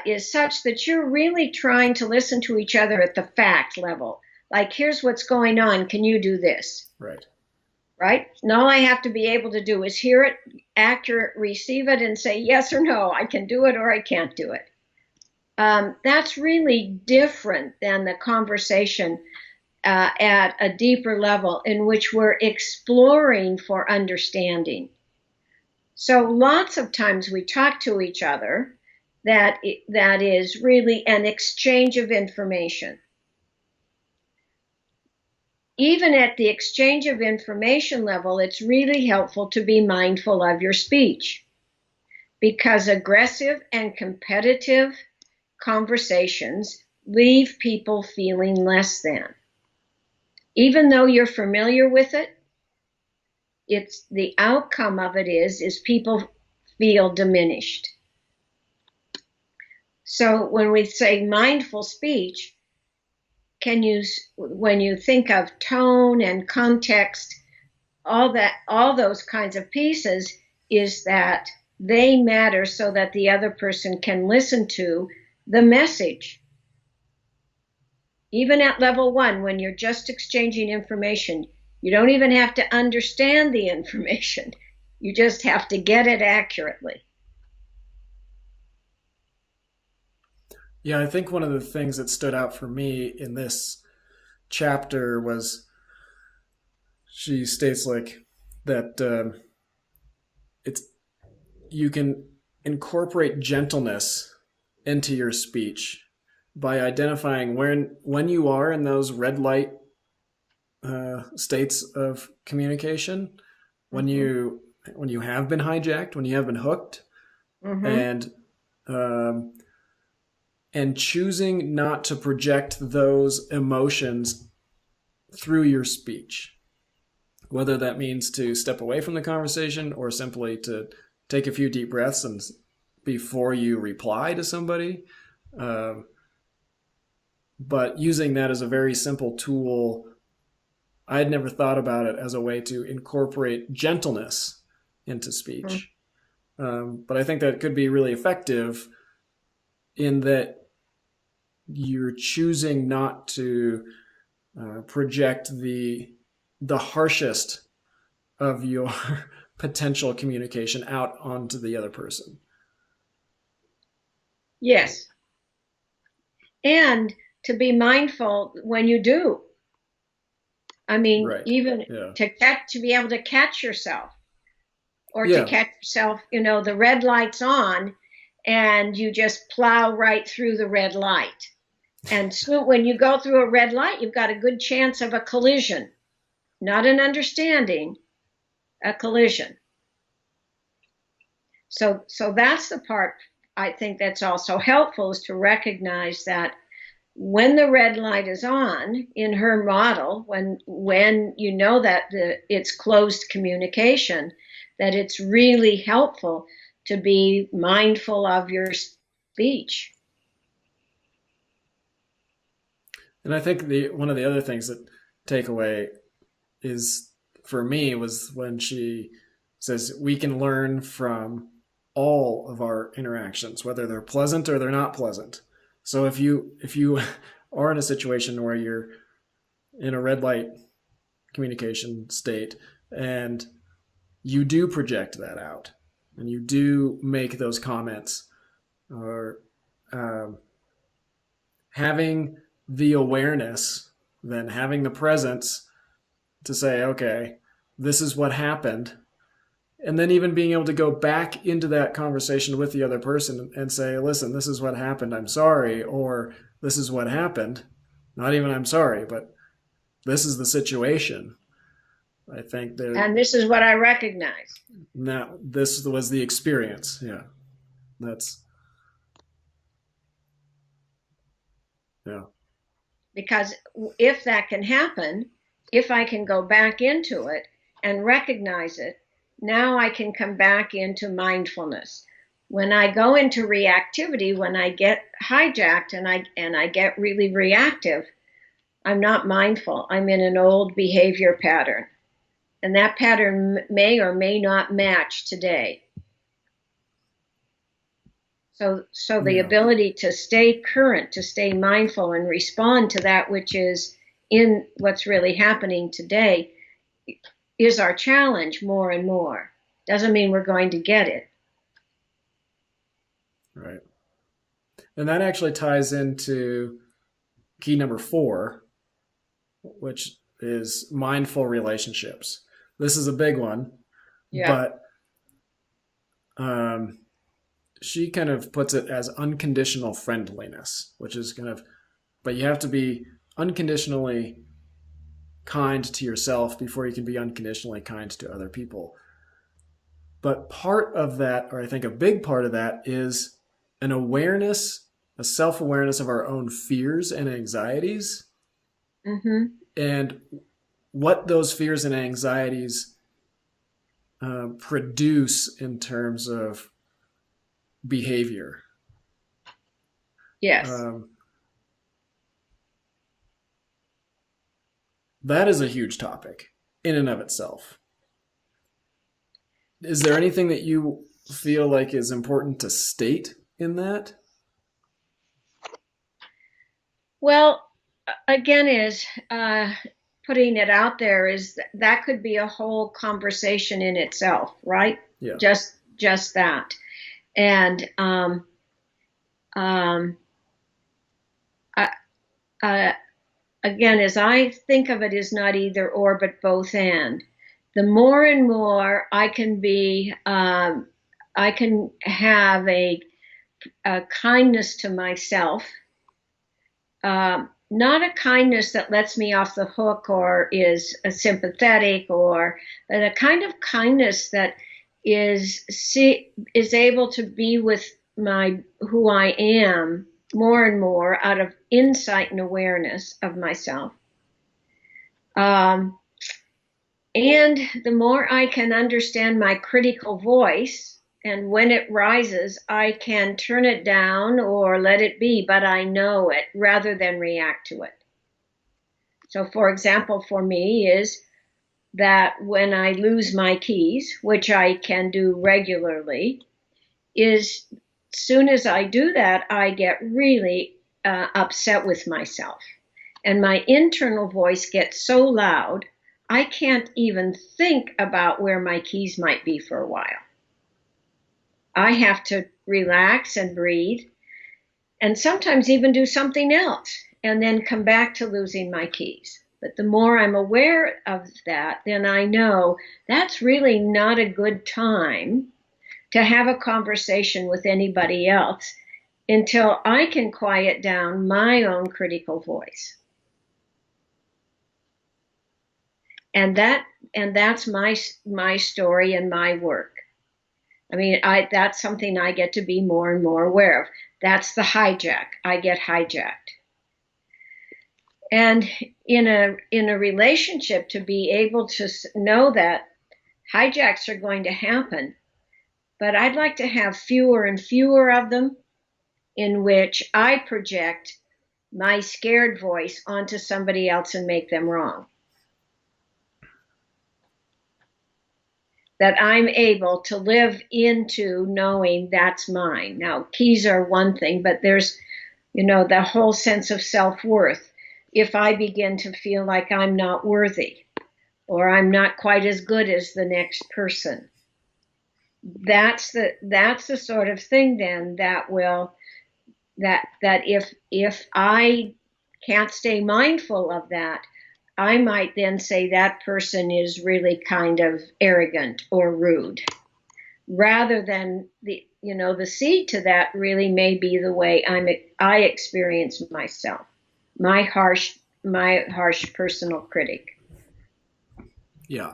is such that you're really trying to listen to each other at the fact level. Like, here's what's going on. Can you do this? Right. Right? And all I have to be able to do is hear it, accurate, receive it, and say yes or no. I can do it or I can't do it. That's really different than the conversation at a deeper level in which we're exploring for understanding. So lots of times we talk to each other that is really an exchange of information. Even at the exchange of information level, it's really helpful to be mindful of your speech, because aggressive and competitive conversations leave people feeling less than. Even though you're familiar with it, it's the outcome of it is people feel diminished. So when we say mindful speech, when you think of tone and context, all those kinds of pieces, is that they matter so that the other person can listen to the message. Even at level 1, when you're just exchanging information, you don't even have to understand the information. You just have to get it accurately. Yeah, I think one of the things that stood out for me in this chapter was she states like that it's you can incorporate gentleness into your speech by identifying when you are in those red light states of communication, when you have been hijacked, when you have been hooked, and choosing not to project those emotions through your speech, whether that means to step away from the conversation or simply to take a few deep breaths and before you reply to somebody. But using that as a very simple tool, I had never thought about it as a way to incorporate gentleness into speech. But I think that could be really effective in that you're choosing not to project the harshest of your potential communication out onto the other person. Yes. And to be mindful when you do. I mean, Right. even to be able to catch yourself, or to catch yourself, the red light's on and you just plow right through the red light. And so when you go through a red light, you've got a good chance of a collision, not an understanding, a collision. So that's the part I think that's also helpful, is to recognize that when the red light is on in her model, when you know that it's closed communication, that it's really helpful to be mindful of your speech. And I think one of the other things that take away is, for me, was when she says we can learn from all of our interactions, whether they're pleasant or they're not pleasant. So if you are in a situation where you're in a red light communication state and you do project that out and you do make those comments, or having the awareness, then having the presence to say, okay, this is what happened. And then even being able to go back into that conversation with the other person and say, listen, this is what happened. I'm sorry. Or this is what happened. Not even I'm sorry, but this is the situation. I think that. And this is what I recognize. Now, this was the experience. Yeah. Yeah. Because if that can happen, if I can go back into it and recognize it, now I can come back into mindfulness. When I go into reactivity, when I get hijacked and I get really reactive, I'm not mindful. I'm in an old behavior pattern. And that pattern may or may not match today. So the ability to stay current, to stay mindful and respond to that which is in what's really happening today is our challenge more and more. Doesn't mean we're going to get it. Right. And that actually ties into key number 4, which is mindful relationships. This is a big one, but she kind of puts it as unconditional friendliness, which is but you have to be unconditionally kind to yourself before you can be unconditionally kind to other people. But part of that, or I think a big part of that, is an awareness, a self-awareness of our own fears and anxieties, and what those fears and anxieties produce in terms of behavior. Yes. That is a huge topic in and of itself. Is there anything that you feel like is important to state in that? Well, again, is putting it out there is that could be a whole conversation in itself, right? Yeah. Just that. And um, I, again, as I think of it, is not either or, but both and. The more and more I can be, I can have a kindness to myself, not a kindness that lets me off the hook or is sympathetic, or but a kind of kindness that is able to be with my who I am more and more out of insight and awareness of myself. And the more I can understand my critical voice, and when it rises, I can turn it down or let it be, but I know it rather than react to it. So, for example, for me is that when I lose my keys, which I can do regularly, is soon as I do that, I get really upset with myself. And my internal voice gets so loud, I can't even think about where my keys might be for a while. I have to relax and breathe, and sometimes even do something else, and then come back to losing my keys. But the more I'm aware of that, then I know that's really not a good time to have a conversation with anybody else until I can quiet down my own critical voice. And that's my story and my work. I mean, that's something I get to be more and more aware of. That's the hijack. I get hijacked. And in a relationship, to be able to know that hijacks are going to happen, but I'd like to have fewer and fewer of them, in which I project my scared voice onto somebody else and make them wrong. That I'm able to live into knowing that's mine. Now, keys are one thing, but there's, the whole sense of self-worth. If I begin to feel like I'm not worthy, or I'm not quite as good as the next person, that's the sort of thing then that will, that if I can't stay mindful of that, I might then say that person is really kind of arrogant or rude, rather than the seed to that really may be the way I experience myself, my harsh personal critic. Yeah.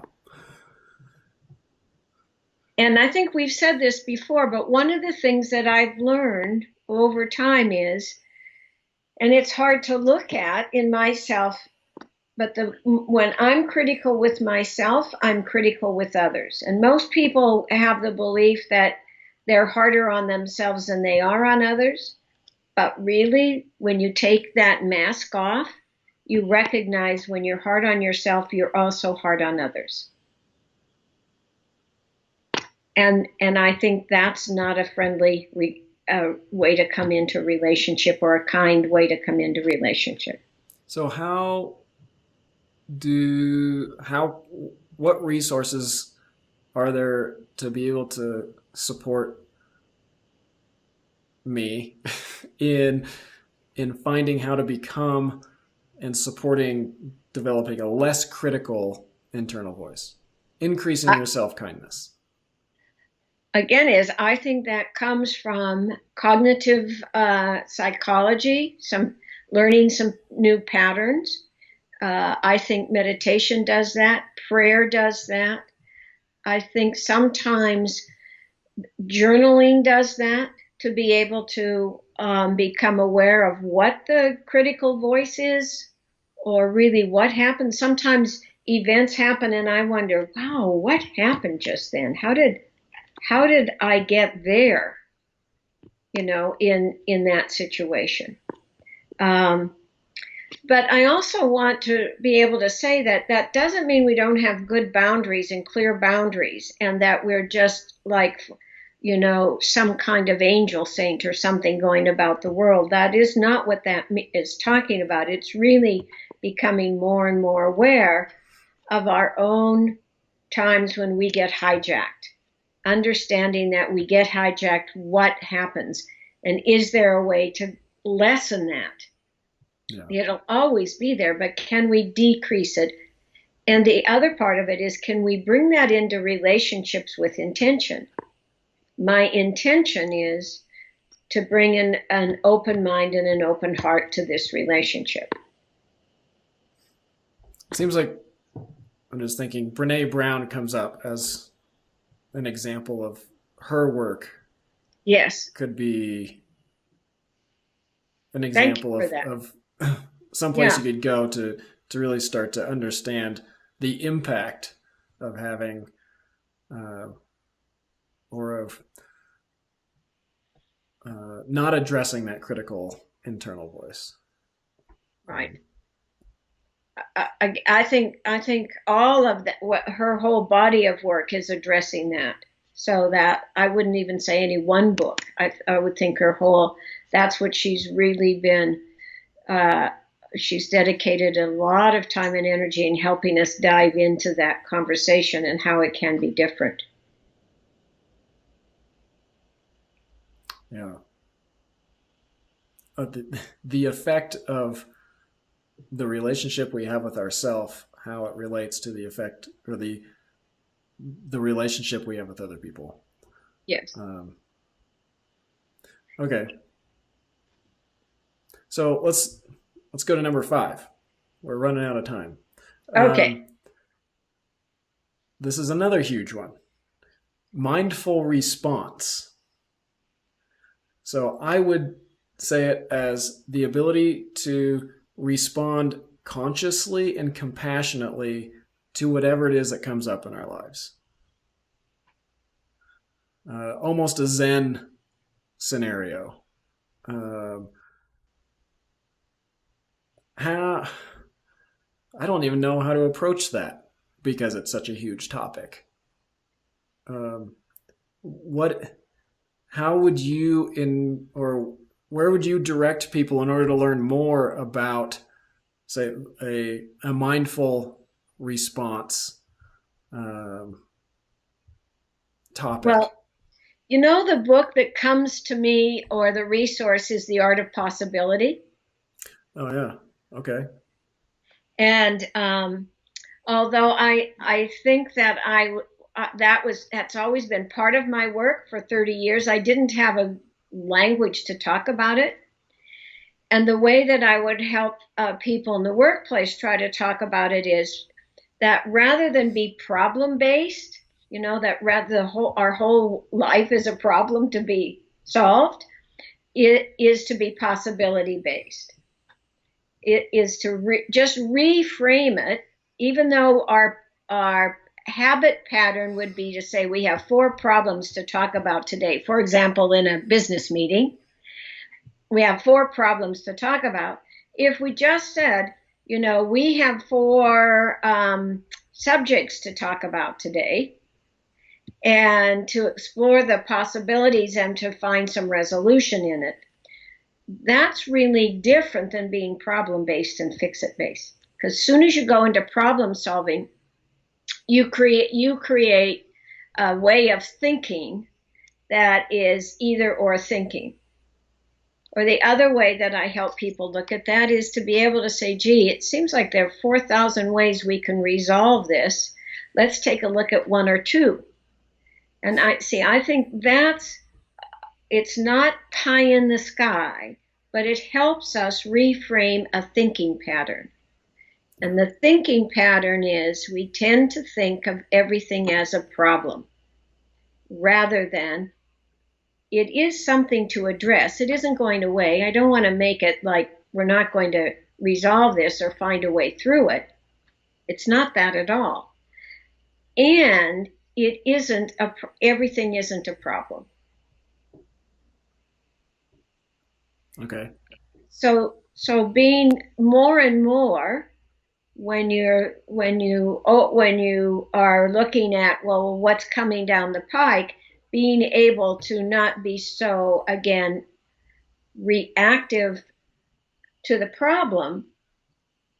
And I think we've said this before, but one of the things that I've learned over time is, and it's hard to look at in myself, but when I'm critical with myself, I'm critical with others. And most people have the belief that they're harder on themselves than they are on others. But really, when you take that mask off, you recognize when you're hard on yourself, you're also hard on others. And I think that's not a friendly way to come into relationship, or a kind way to come into relationship. So what resources are there to be able to support me in finding how to become and supporting developing a less critical internal voice, increasing your self-kindness? Again, I think that comes from cognitive psychology, learning some new patterns. I think meditation does that. Prayer does that. I think sometimes journaling does that, to be able to become aware of what the critical voice is, or really what happened. Sometimes events happen and I wonder, wow, what happened just then? How did I get there, in that situation? But I also want to be able to say that that doesn't mean we don't have good boundaries and clear boundaries, and that we're just like, some kind of angel saint or something going about the world. That is not what that is talking about. It's really becoming more and more aware of our own times when we get hijacked, understanding that we get hijacked, what happens, and is there a way to lessen that? Yeah. It'll always be there, but can we decrease it? And the other part of it is, can we bring that into relationships with intention? My intention is to bring in an open mind and an open heart to this relationship. Seems like, I'm just thinking, Brene Brown comes up as an example of her work. Yes. Could be an example of someplace you could go to really start to understand the impact of having or of not addressing that critical internal voice. Right. I think all of that, what her whole body of work is addressing that. So that I wouldn't even say any one book. I would think her whole, that's what she's really been. She's dedicated a lot of time and energy in helping us dive into that conversation and how it can be different. Yeah. The effect of the relationship we have with ourselves, how it relates to the effect or the relationship we have with other people. Yes. Okay. So let's go to number 5. We're running out of time. Okay. This is another huge one. Mindful response. So I would say it as the ability to respond consciously and compassionately to whatever it is that comes up in our lives. Almost a Zen scenario. I don't even know how to approach that because it's such a huge topic. How would you where would you direct people in order to learn more about, say, a mindful response topic? Well, the book that comes to me, or the resource, is The Art of Possibility. Oh, yeah. Okay. And although I think that that's always been part of my work for 30 years, I didn't have a language to talk about it. And the way that I would help people in the workplace try to talk about it is that rather than be problem-based, that rather our whole life is a problem to be solved, it is to be possibility-based. It is to just reframe it, even though our habit pattern would be to say we have 4 problems to talk about today. For example, in a business meeting, we have 4 problems to talk about. If we just said, we have 4 subjects to talk about today, and to explore the possibilities and to find some resolution in it, that's really different than being problem-based and fix-it-based. Because as soon as you go into problem solving, you create a way of thinking that is either or thinking. Or the other way that I help people look at that is to be able to say, gee, it seems like there are 4,000 ways we can resolve this. Let's take a look at 1 or 2. And I think it's not pie in the sky, but it helps us reframe a thinking pattern. And the thinking pattern is we tend to think of everything as a problem rather than it is something to address. It isn't going away. I don't want to make it like we're not going to resolve this or find a way through it. It's not that at all. And it isn't everything isn't a problem. Okay. So So being more and more when you are looking at, well, what's coming down the pike, being able to not be so, again, reactive to the problem,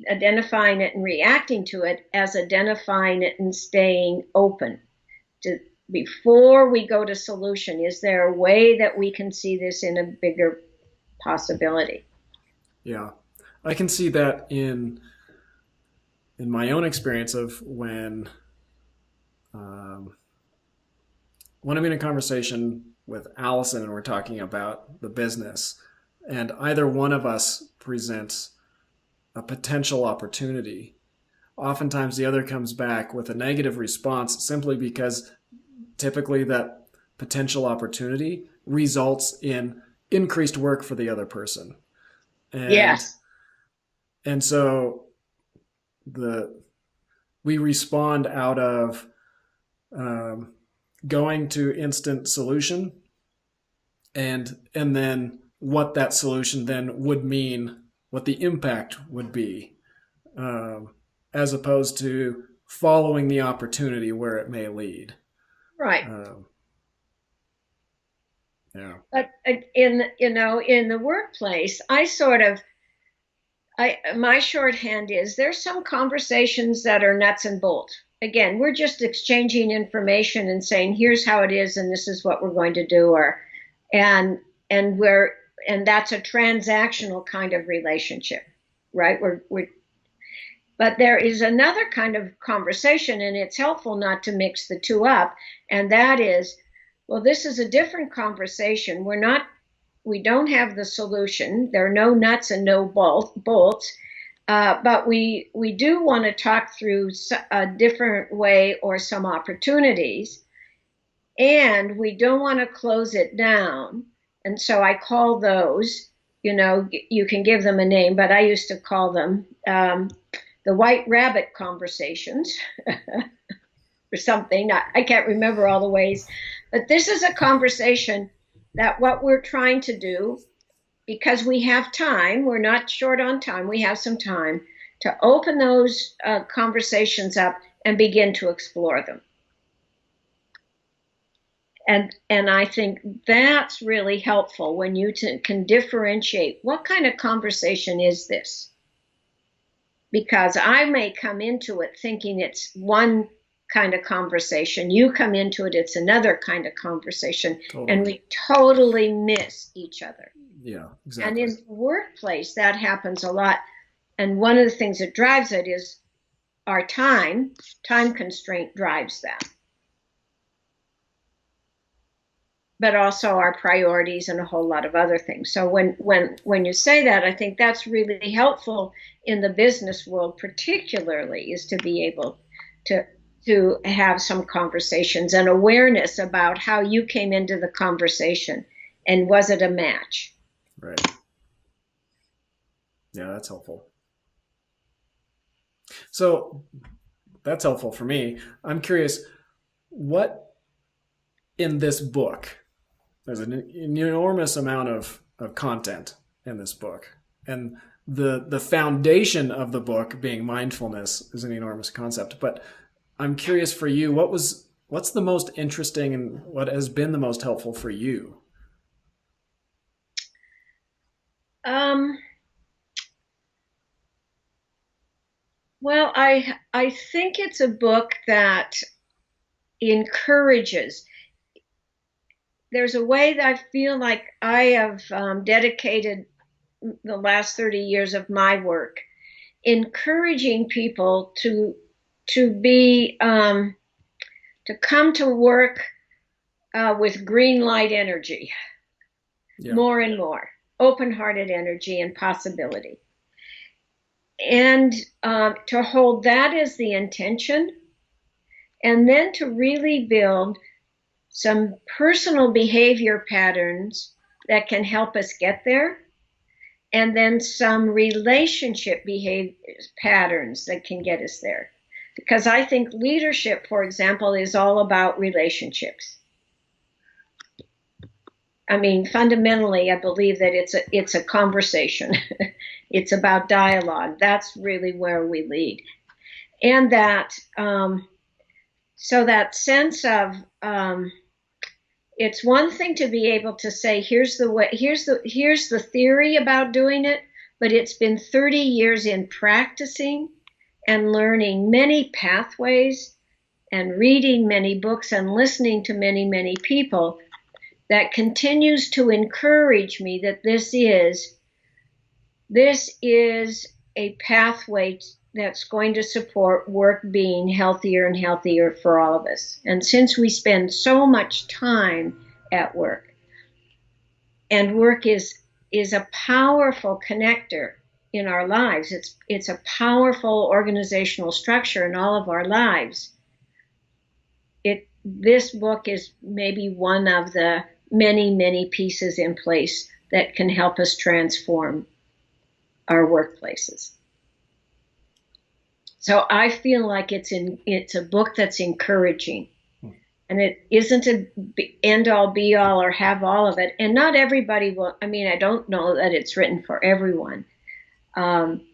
identifying it and reacting to it, as identifying it and staying open to, before we go to solution, is there a way that we can see this in a bigger possibility? Yeah, I can see that in my own experience of when I'm in a conversation with Allison and we're talking about the business, and either one of us presents a potential opportunity, oftentimes the other comes back with a negative response simply because typically that potential opportunity results in increased work for the other person. And Yes. and so we respond out of going to instant solution, and then what that solution then would mean, what the impact would be, as opposed to following the opportunity where it may lead. Right. Yeah. But in the workplace, my shorthand is, there's some conversations that are nuts and bolts. Again, we're just exchanging information and saying, here's how it is, and this is what we're going to do, and that's a transactional kind of relationship, right? But there is another kind of conversation, and it's helpful not to mix the two up, and that is, well, this is a different conversation. We don't have the solution. There are no nuts and no bolts, but we do want to talk through a different way or some opportunities, and we don't want to close it down. And so I call those, you can give them a name, but I used to call them the white rabbit conversations or something. I can't remember all the ways, but this is a conversation that what we're trying to do, because we have time, we're not short on time, we have some time to open those conversations up and begin to explore them. And I think that's really helpful when you can differentiate what kind of conversation is this. Because I may come into it thinking it's one kind of conversation. You come into it, it's another kind of conversation. Totally. And we totally miss each other. Yeah, exactly. And in the workplace, that happens a lot. And one of the things that drives it is our time constraint drives that. But also our priorities and a whole lot of other things. So when you say that, I think that's really helpful in the business world, particularly, is to be able to have some conversations and awareness about how you came into the conversation and was it a match? Right. Yeah, that's helpful. So that's helpful for me. I'm curious, what in this book, there's an enormous amount of content in this book, and the foundation of the book being mindfulness is an enormous concept. But I'm curious for you, what's the most interesting and what has been the most helpful for you? Well, I think it's a book that encourages. There's a way that I feel like I have dedicated the last 30 years of my work, encouraging people to come to work with green light energy, more and more, open-hearted energy and possibility. And to hold that as the intention, and then to really build some personal behavior patterns that can help us get there, and then some relationship behavior patterns that can get us there. Because I think leadership, for example, is all about relationships. I mean, fundamentally, I believe that it's a conversation. It's about dialogue. That's really where we lead. And that, so that sense of, it's one thing to be able to say, here's the way, here's the theory about doing it, but it's been 30 years in practicing and learning many pathways and reading many books and listening to many, many people that continues to encourage me that this is a pathway that's going to support work being healthier and healthier for all of us. And since we spend so much time at work, and work is a powerful connector in our lives, it's a powerful organizational structure in all of our lives. This book is maybe one of the many, many pieces in place that can help us transform our workplaces. So I feel like it's a book that's encouraging, and it isn't a end all be all or have all of it. And not everybody will. I mean, I don't know that it's written for everyone. I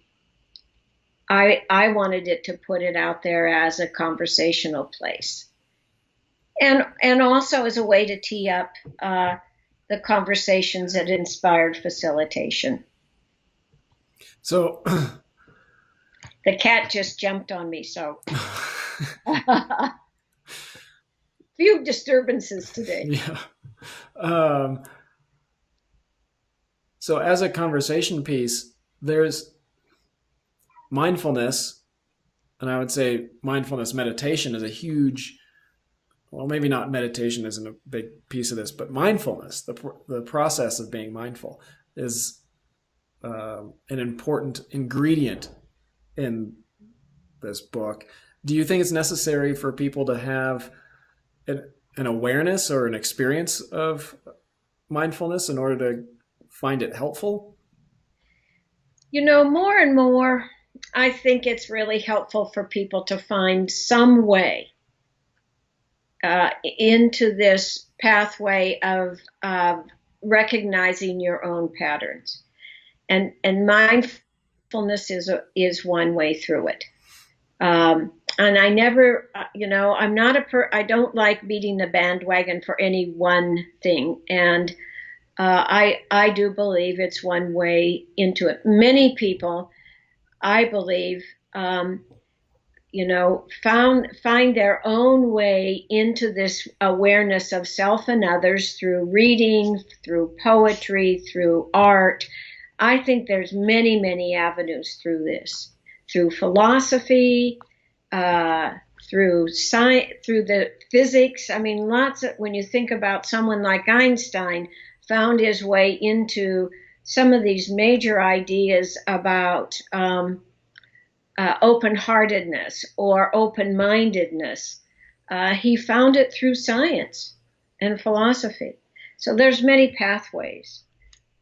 wanted it to put it out there as a conversational place, and also as a way to tee up the conversations that inspired facilitation. So. The cat just jumped on me, so few disturbances today. Yeah. So as a conversation piece, there's mindfulness, and I would say mindfulness meditation is a huge, well, maybe not meditation isn't a big piece of this, but mindfulness, the process of being mindful is an important ingredient in this book. Do you think it's necessary for people to have an awareness or an experience of mindfulness in order to find it helpful? You know, more and more, I think it's really helpful for people to find some way into this pathway of recognizing your own patterns. And mindfulness is one way through it. And I never, I'm not I don't like beating the bandwagon for any one thing. And I do believe it's one way into it. Many people, I believe, find their own way into this awareness of self and others through reading, through poetry, through art. I think there's many, many avenues through this, through philosophy, through science, through the physics. I mean, when you think about someone like Einstein, found his way into some of these major ideas about open-heartedness or open-mindedness. He found it through science and philosophy. So there's many pathways.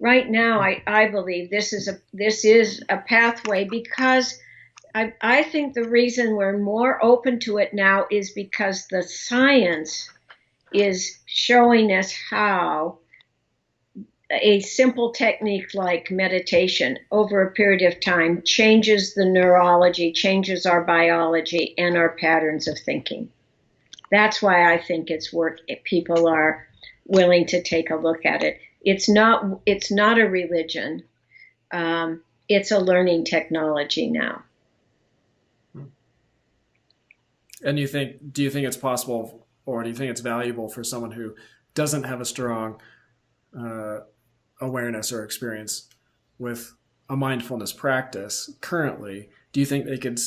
Right now, I believe this is a pathway because I think the reason we're more open to it now is because the science is showing us how a simple technique like meditation over a period of time changes the neurology, changes our biology and our patterns of thinking. That's why I think it's work. People are willing to take a look at it. It's not a religion. It's a learning technology now. And do you think it's possible, or do you think it's valuable for someone who doesn't have a strong awareness or experience with a mindfulness practice currently? Do you think they could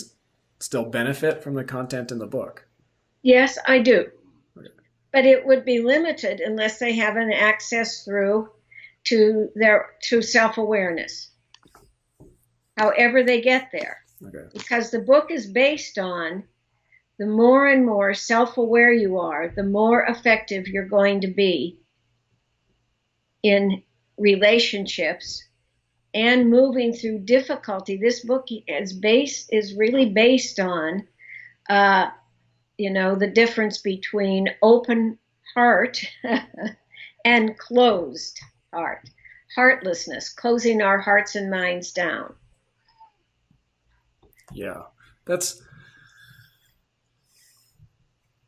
still benefit from the content in the book? Yes, I do. Okay. But it would be limited unless they have an access through to self-awareness, however they get there. Okay. Because the book is based on the more and more self-aware you are, the more effective you're going to be in relationships and moving through difficulty. This book is really based on, the difference between open heart and closed heart. Heartlessness, closing our hearts and minds down. Yeah, that's.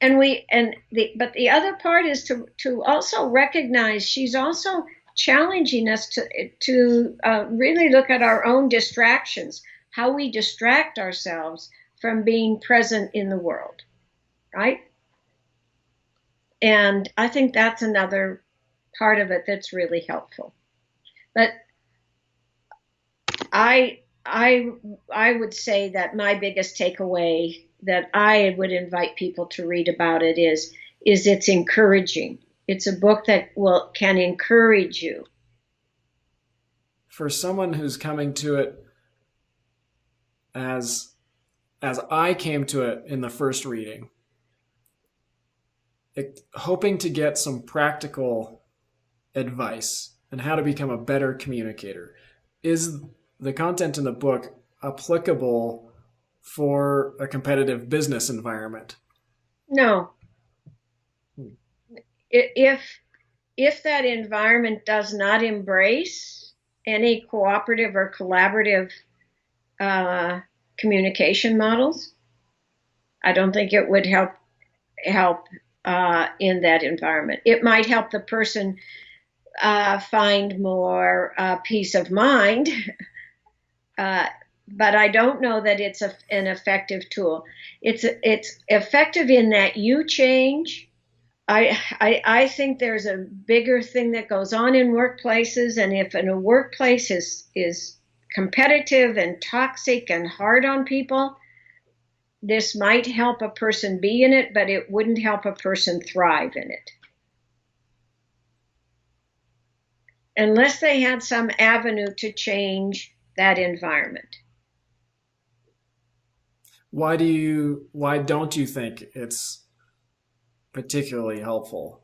But the other part is to also recognize she's also challenging us to really look at our own distractions, how we distract ourselves from being present in the world, right? And I think that's another part of it that's really helpful. But I would say that my biggest takeaway that I would invite people to read about it is it's encouraging. It's a book that can encourage you. For someone who's coming to it as I came to it in the first reading, hoping to get some practical advice on how to become a better communicator, is the content in the book applicable for a competitive business environment? No. If that environment does not embrace any cooperative or collaborative communication models, I don't think it would help in that environment. It might help the person find more peace of mind, but I don't know that it's an effective tool. It's effective in that you change. I think there's a bigger thing that goes on in workplaces, and if in a workplace is competitive and toxic and hard on people, this might help a person be in it, but it wouldn't help a person thrive in it. Unless they had some avenue to change that environment. Why don't you think it's particularly helpful?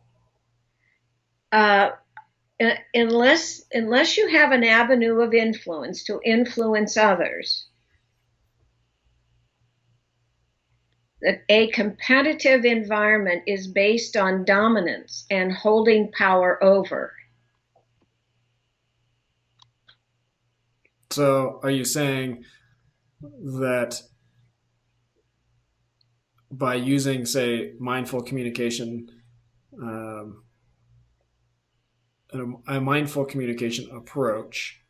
Unless you have an avenue of influence to influence others, that a competitive environment is based on dominance and holding power over. So are you saying that by using, say, mindful communication, a mindful communication approach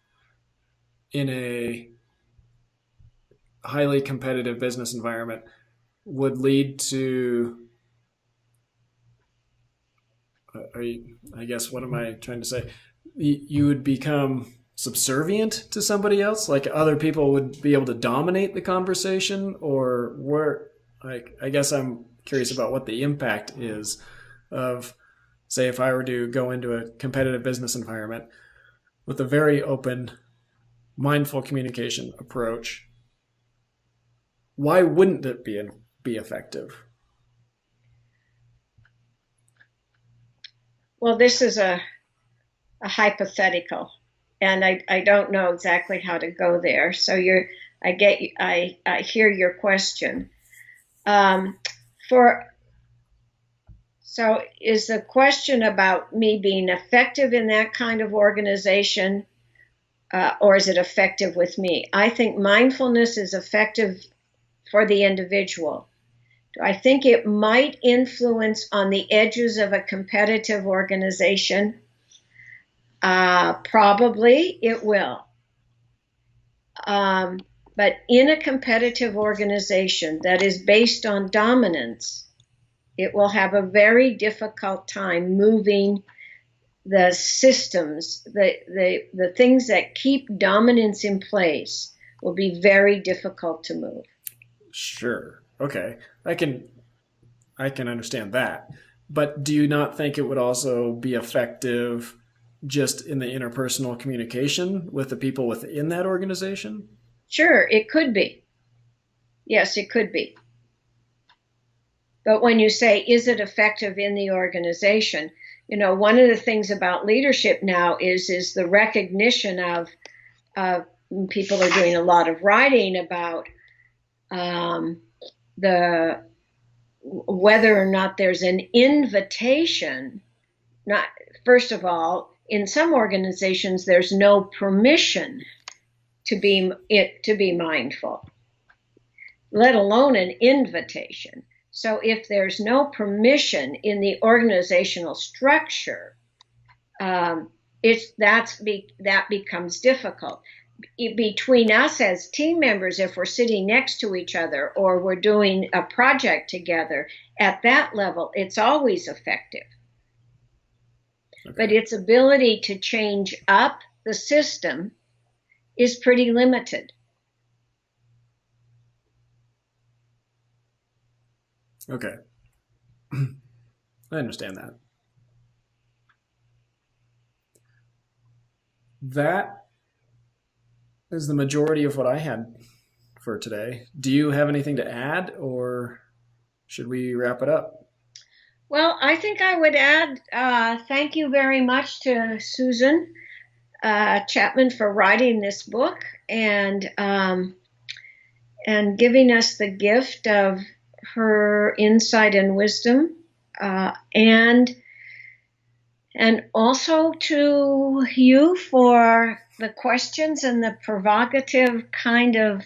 in a highly competitive business environment would lead to, I guess, what am I trying to say? You would become subservient to somebody else, like other people would be able to dominate the conversation, or where? I guess I'm curious about what the impact is of, say, if I were to go into a competitive business environment with a very open, mindful communication approach. Why wouldn't it be effective? Well, this is a hypothetical, and I don't know exactly how to go there. So I hear your question. So is the question about me being effective in that kind of organization, or is it effective with me? I think mindfulness is effective for the individual. I think it might influence on the edges of a competitive organization. Probably it will. But in a competitive organization that is based on dominance, it will have a very difficult time moving the systems, the things that keep dominance in place will be very difficult to move. Sure. Okay. I can understand that. But do you not think it would also be effective just in the interpersonal communication with the people within that organization? Sure, it could be. Yes, it could be. But when you say, is it effective in the organization? One of the things about leadership now is the recognition of people are doing a lot of writing about whether or not there's an invitation not, first of all, in some organizations, there's no permission to be mindful, let alone an invitation. So if there's no permission in the organizational structure, that becomes difficult. Between us as team members, if we're sitting next to each other or we're doing a project together, at that level, it's always effective. Okay. But its ability to change up the system is pretty limited. Okay. I understand that. That is the majority of what I had for today. Do you have anything to add, or should we wrap it up? Well, I think I would add thank you very much to Susan Chapman for writing this book and giving us the gift of her insight and wisdom, and also to you for the questions and the provocative kind of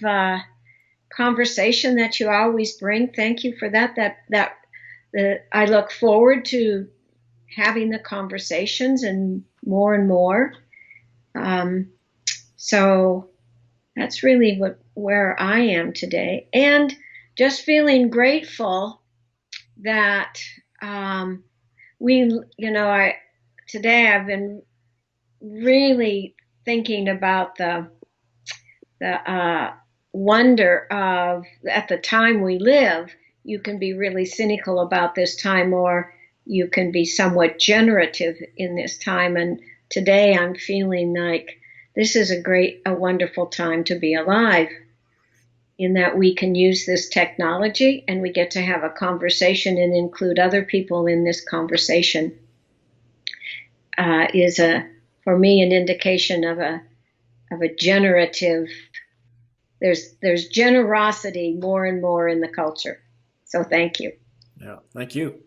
conversation that you always bring. Thank you for that. I look forward to having the conversations and more. So that's really where I am today, and just feeling grateful that today I've been really thinking about the wonder of, at the time we live, you can be really cynical about this time, or you can be somewhat generative in this time. And today I'm feeling like this is a wonderful time to be alive, in that we can use this technology and we get to have a conversation and include other people in this conversation. Is for me an indication of a generative. There's generosity more and more in the culture. So thank you. Yeah, thank you.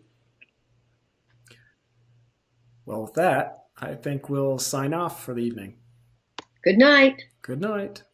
Well, with that, I think we'll sign off for the evening. Good night. Good night.